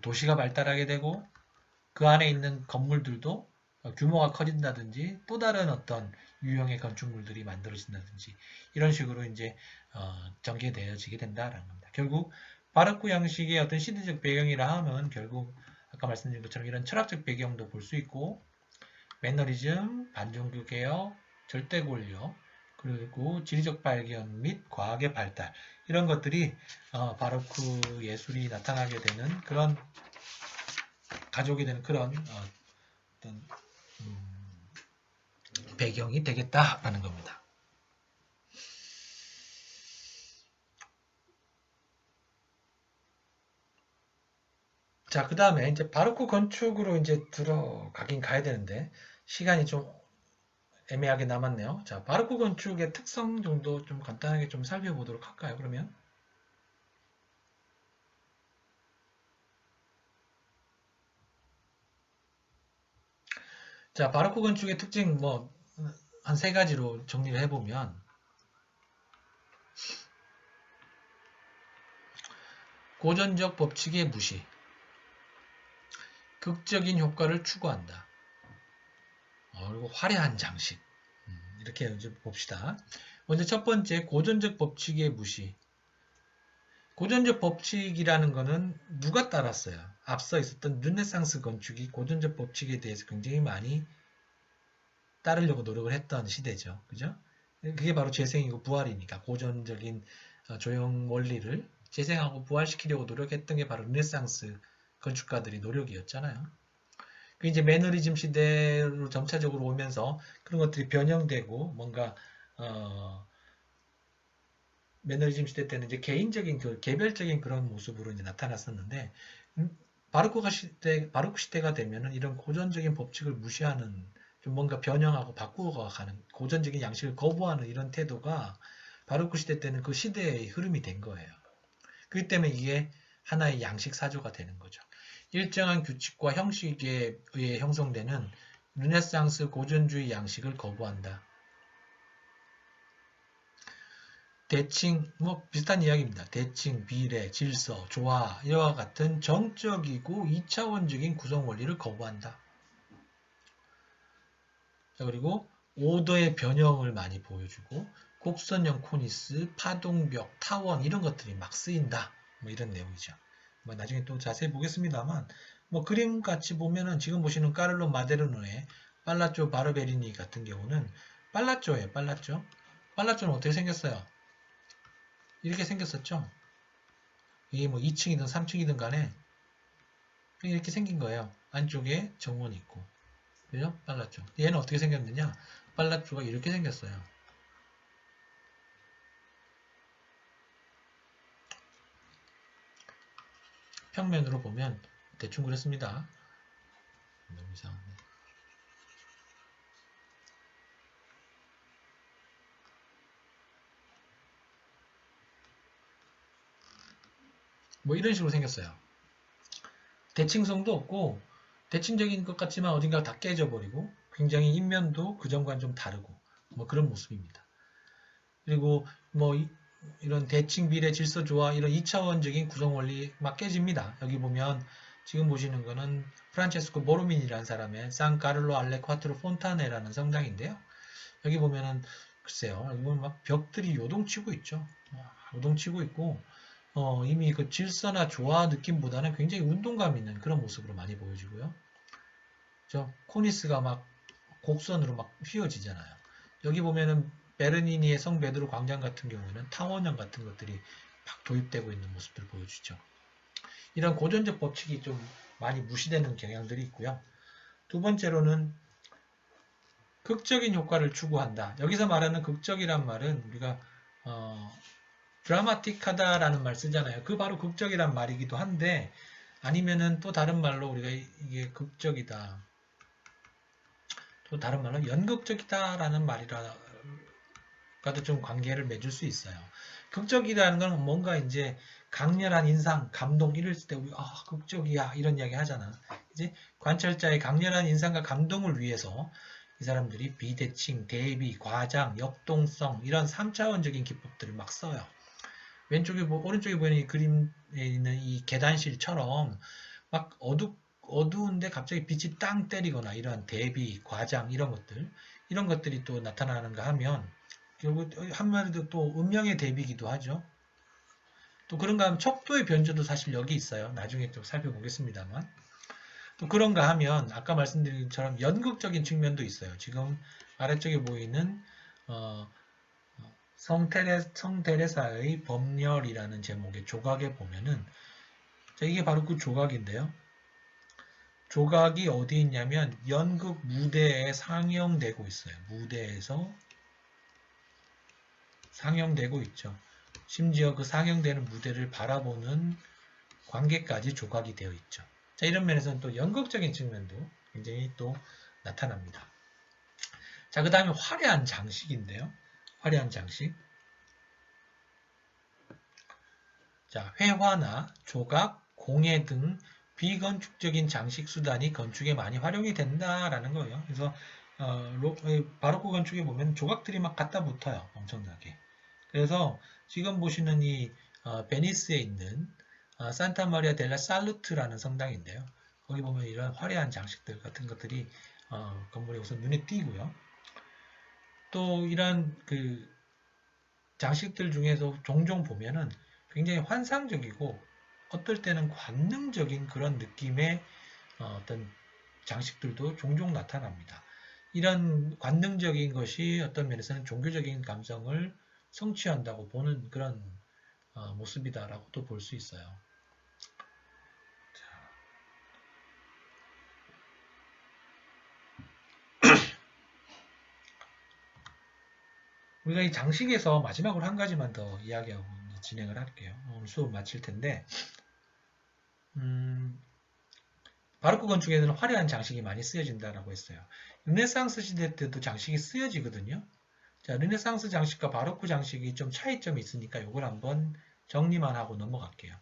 도시가 발달하게 되고 그 안에 있는 건물들도 규모가 커진다든지 또 다른 어떤 유형의 건축물들이 만들어진다든지 이런 식으로 이제 전개되어지게 된다라는 겁니다. 결국 바르크 양식의 어떤 시대적 배경이라 하면 결국 아까 말씀드린 것처럼 이런 철학적 배경도 볼 수 있고 매너리즘, 반종교 개혁, 절대 권력 그리고 지리적 발견 및 과학의 발달 이런 것들이 바로크 예술이 나타나게 되는 그런 가져오게 되는 그런 어떤 배경이 되겠다라는 겁니다. 자, 그 다음에 이제 바로크 건축으로 이제 들어가긴 가야 되는데 시간이 좀 애매하게 남았네요. 자, 바로크 건축의 특성 정도 좀 간단하게 좀 살펴보도록 할까요? 그러면 자, 바로크 건축의 특징 한 세 가지로 정리를 해보면 고전적 법칙의 무시, 극적인 효과를 추구한다. 그리고 화려한 장식. 이렇게 이제 봅시다. 먼저 첫 번째 고전적 법칙의 무시. 고전적 법칙이라는 거는 누가 따랐어요? 앞서 있었던 르네상스 건축이 고전적 법칙에 대해서 굉장히 많이 따르려고 노력을 했던 시대죠. 그죠? 그게 바로 재생이고 부활이니까 고전적인 조형 원리를 재생하고 부활시키려고 노력했던 게 바로 르네상스 건축가들의 노력이었잖아요. 그 이제 매너리즘 시대로 점차적으로 오면서 그런 것들이 변형되고 뭔가 매너리즘 시대 때는 이제 개인적인 개별적인 그런 모습으로 이제 나타났었는데 바로크 시대가 되면은 이런 고전적인 법칙을 무시하는 좀 뭔가 변형하고 바꾸어 가는 고전적인 양식을 거부하는 이런 태도가 바로크 시대 때는 그 시대의 흐름이 된 거예요. 그렇기 때문에 이게 하나의 양식 사조가 되는 거죠. 일정한 규칙과 형식에 의해 형성되는 르네상스 고전주의 양식을 거부한다. 대칭, 뭐 비슷한 이야기입니다. 대칭, 비례, 질서, 조화 이와 같은 정적이고 2차원적인 구성 원리를 거부한다. 자, 그리고 오더의 변형을 많이 보여주고 곡선형 코니스, 파동벽, 타원 이런 것들이 막 쓰인다. 뭐 이런 내용이죠. 뭐 나중에 또 자세히 보겠습니다만 뭐 그림 같이 보면은 지금 보시는 까를로 마데르노의 빨라쪼 바르베리니 같은 경우는 빨라쪼예요. 빨라쪼. 빨라쪼는 어떻게 생겼어요? 이렇게 생겼었죠. 이게 뭐 2층이든 3층이든 간에 이렇게 생긴 거예요. 안쪽에 정원이 있고. 그죠? 빨라쪼. 얘는 어떻게 생겼느냐? 빨라쪼가 이렇게 생겼어요. 평면으로 보면 대충 그랬습니다. 너무 이상하네. 뭐 이런 식으로 생겼어요. 대칭성도 없고 대칭적인 것 같지만 어딘가 다 깨져버리고 굉장히 인면도 그전과는 좀 다르고 뭐 그런 모습입니다. 그리고 뭐 이런 대칭 비례 질서 조화 이런 2차원적인 구성 원리 막 깨집니다. 여기 보면 지금 보시는 거는 프란체스코 보르민이라는 사람의 산 카를로 알레 콰트로 폰타네라는 성당인데요. 여기 보면은 글쎄요. 여기 보면 막 벽들이 요동치고 있죠. 요동치고 있고 이미 그 질서나 조화 느낌보다는 굉장히 운동감 있는 그런 모습으로 많이 보여지고요. 코니스가 막 곡선으로 막 휘어지잖아요. 여기 보면은 베르니니의 성 베드로 광장 같은 경우에는 타원형 같은 것들이 막 도입되고 있는 모습들을 보여주죠. 이런 고전적 법칙이 좀 많이 무시되는 경향들이 있고요. 두 번째로는 극적인 효과를 추구한다. 여기서 말하는 극적이란 말은 우리가 드라마틱하다라는 말 쓰잖아요. 그 바로 극적이란 말이기도 한데 아니면은 또 다른 말로 우리가 이게 극적이다. 또 다른 말로 연극적이다라는 말이라가도 좀 관계를 맺을 수 있어요. 극적이라는 건 뭔가 이제 강렬한 인상, 감동 이럴 때 우리 극적이야 이런 이야기 하잖아. 이제 관찰자의 강렬한 인상과 감동을 위해서 이 사람들이 비대칭, 대비, 과장, 역동성 이런 3차원적인 기법들을 막 써요. 오른쪽에 보이는 이 그림에 있는 이 계단실처럼 막 어두운데 갑자기 빛이 땅 때리거나 이런 대비, 과장 이런 것들이 또 나타나는가 하면 결국 한마디로 또 음영의 대비기도 하죠. 또 그런가 하면 척도의 변조도 사실 여기 있어요. 나중에 좀 살펴보겠습니다만. 또 그런가 하면 아까 말씀드린 것처럼 연극적인 측면도 있어요. 지금 아래쪽에 보이는 어, 성테레사의 법렬이라는 제목의 조각에 보면은 이게 바로 그 조각인데요. 조각이 어디 있냐면 연극 무대에 상영되고 있어요. 무대에서 상영되고 있죠. 심지어 그 상영되는 무대를 바라보는 관계까지 조각이 되어 있죠. 자, 이런 면에서는 또 연극적인 측면도 굉장히 또 나타납니다. 자, 그 다음에 화려한 장식인데요. 화려한 장식. 자, 회화나 조각, 공예 등 비건축적인 장식 수단이 건축에 많이 활용이 된다라는 거예요. 그래서 바로크 건축에 보면 조각들이 막 갖다 붙어요. 엄청나게. 그래서 지금 보시는 이 베니스에 있는 산타 마리아 델라 살루트라는 성당인데요. 거기 보면 이런 화려한 장식들 같은 것들이 건물에 우선 눈에 띄고요. 또 이런 그 장식들 중에서 종종 보면은 굉장히 환상적이고 어떨 때는 관능적인 그런 느낌의 어떤 장식들도 종종 나타납니다. 이런 관능적인 것이 어떤 면에서는 종교적인 감성을 성취한다고 보는 그런 모습이다라고도 볼 수 있어요. 우리가 이 장식에서 마지막으로 한 가지만 더 이야기하고 진행을 할게요. 오늘 수업 마칠 텐데, 바로크 건축에는 화려한 장식이 많이 쓰여진다라고 했어요. 르네상스 시대 때도 장식이 쓰여지거든요. 자, 르네상스 장식과 바로크 장식이 좀 차이점이 있으니까 이걸 한번 정리만 하고 넘어갈게요.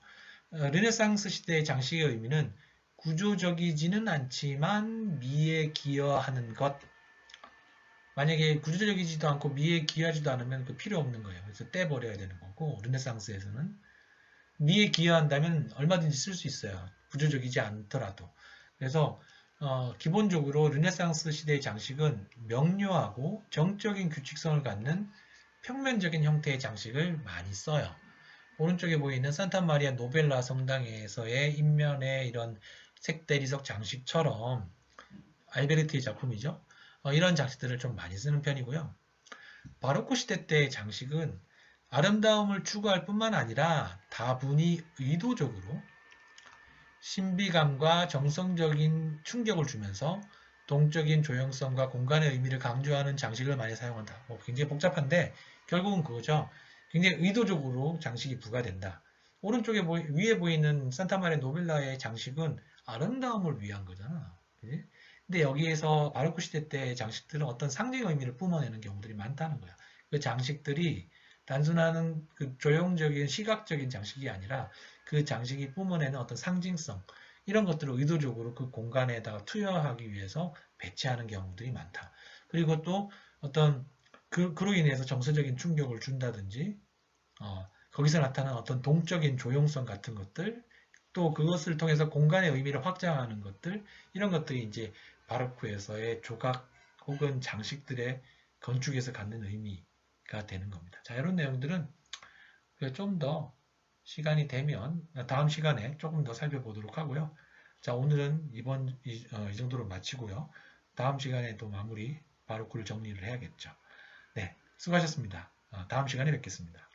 르네상스 시대의 장식의 의미는 구조적이지는 않지만 미에 기여하는 것. 만약에 구조적이지도 않고 미에 기여하지도 않으면 그 필요 없는 거예요. 그래서 떼버려야 되는 거고, 르네상스에서는 미에 기여한다면 얼마든지 쓸 수 있어요. 구조적이지 않더라도. 그래서 기본적으로 르네상스 시대의 장식은 명료하고 정적인 규칙성을 갖는 평면적인 형태의 장식을 많이 써요. 오른쪽에 보이는 산타마리아 노벨라 성당에서의 인면의 이런 색대리석 장식처럼 알베르티의 작품이죠. 이런 장식들을 좀 많이 쓰는 편이고요. 바로크 시대 때의 장식은 아름다움을 추구할 뿐만 아니라 다분히 의도적으로 신비감과 정성적인 충격을 주면서 동적인 조형성과 공간의 의미를 강조하는 장식을 많이 사용한다. 굉장히 복잡한데 결국은 그거죠. 굉장히 의도적으로 장식이 부과된다. 오른쪽에 위에 보이는 산타마리아 노벨라의 장식은 아름다움을 위한 거잖아. 그치? 근데 여기에서 바로크 시대 때 장식들은 어떤 상징 의미를 뿜어내는 경우들이 많다는 거야. 그 장식들이 단순한 그 조형적인 시각적인 장식이 아니라 그 장식이 뿜어내는 어떤 상징성 이런 것들을 의도적으로 그 공간에다가 투여하기 위해서 배치하는 경우들이 많다. 그리고 또 어떤 그로 인해서 정서적인 충격을 준다든지 거기서 나타나는 어떤 동적인 조용성 같은 것들 또 그것을 통해서 공간의 의미를 확장하는 것들 이런 것들이 이제 바로크에서의 조각 혹은 장식들의 건축에서 갖는 의미가 되는 겁니다. 자, 이런 내용들은 좀 더 시간이 되면 다음 시간에 조금 더 살펴보도록 하고요. 자, 오늘은 이 정도로 마치고요. 다음 시간에 또 마무리 바로크를 정리를 해야겠죠. 네, 수고하셨습니다. 다음 시간에 뵙겠습니다.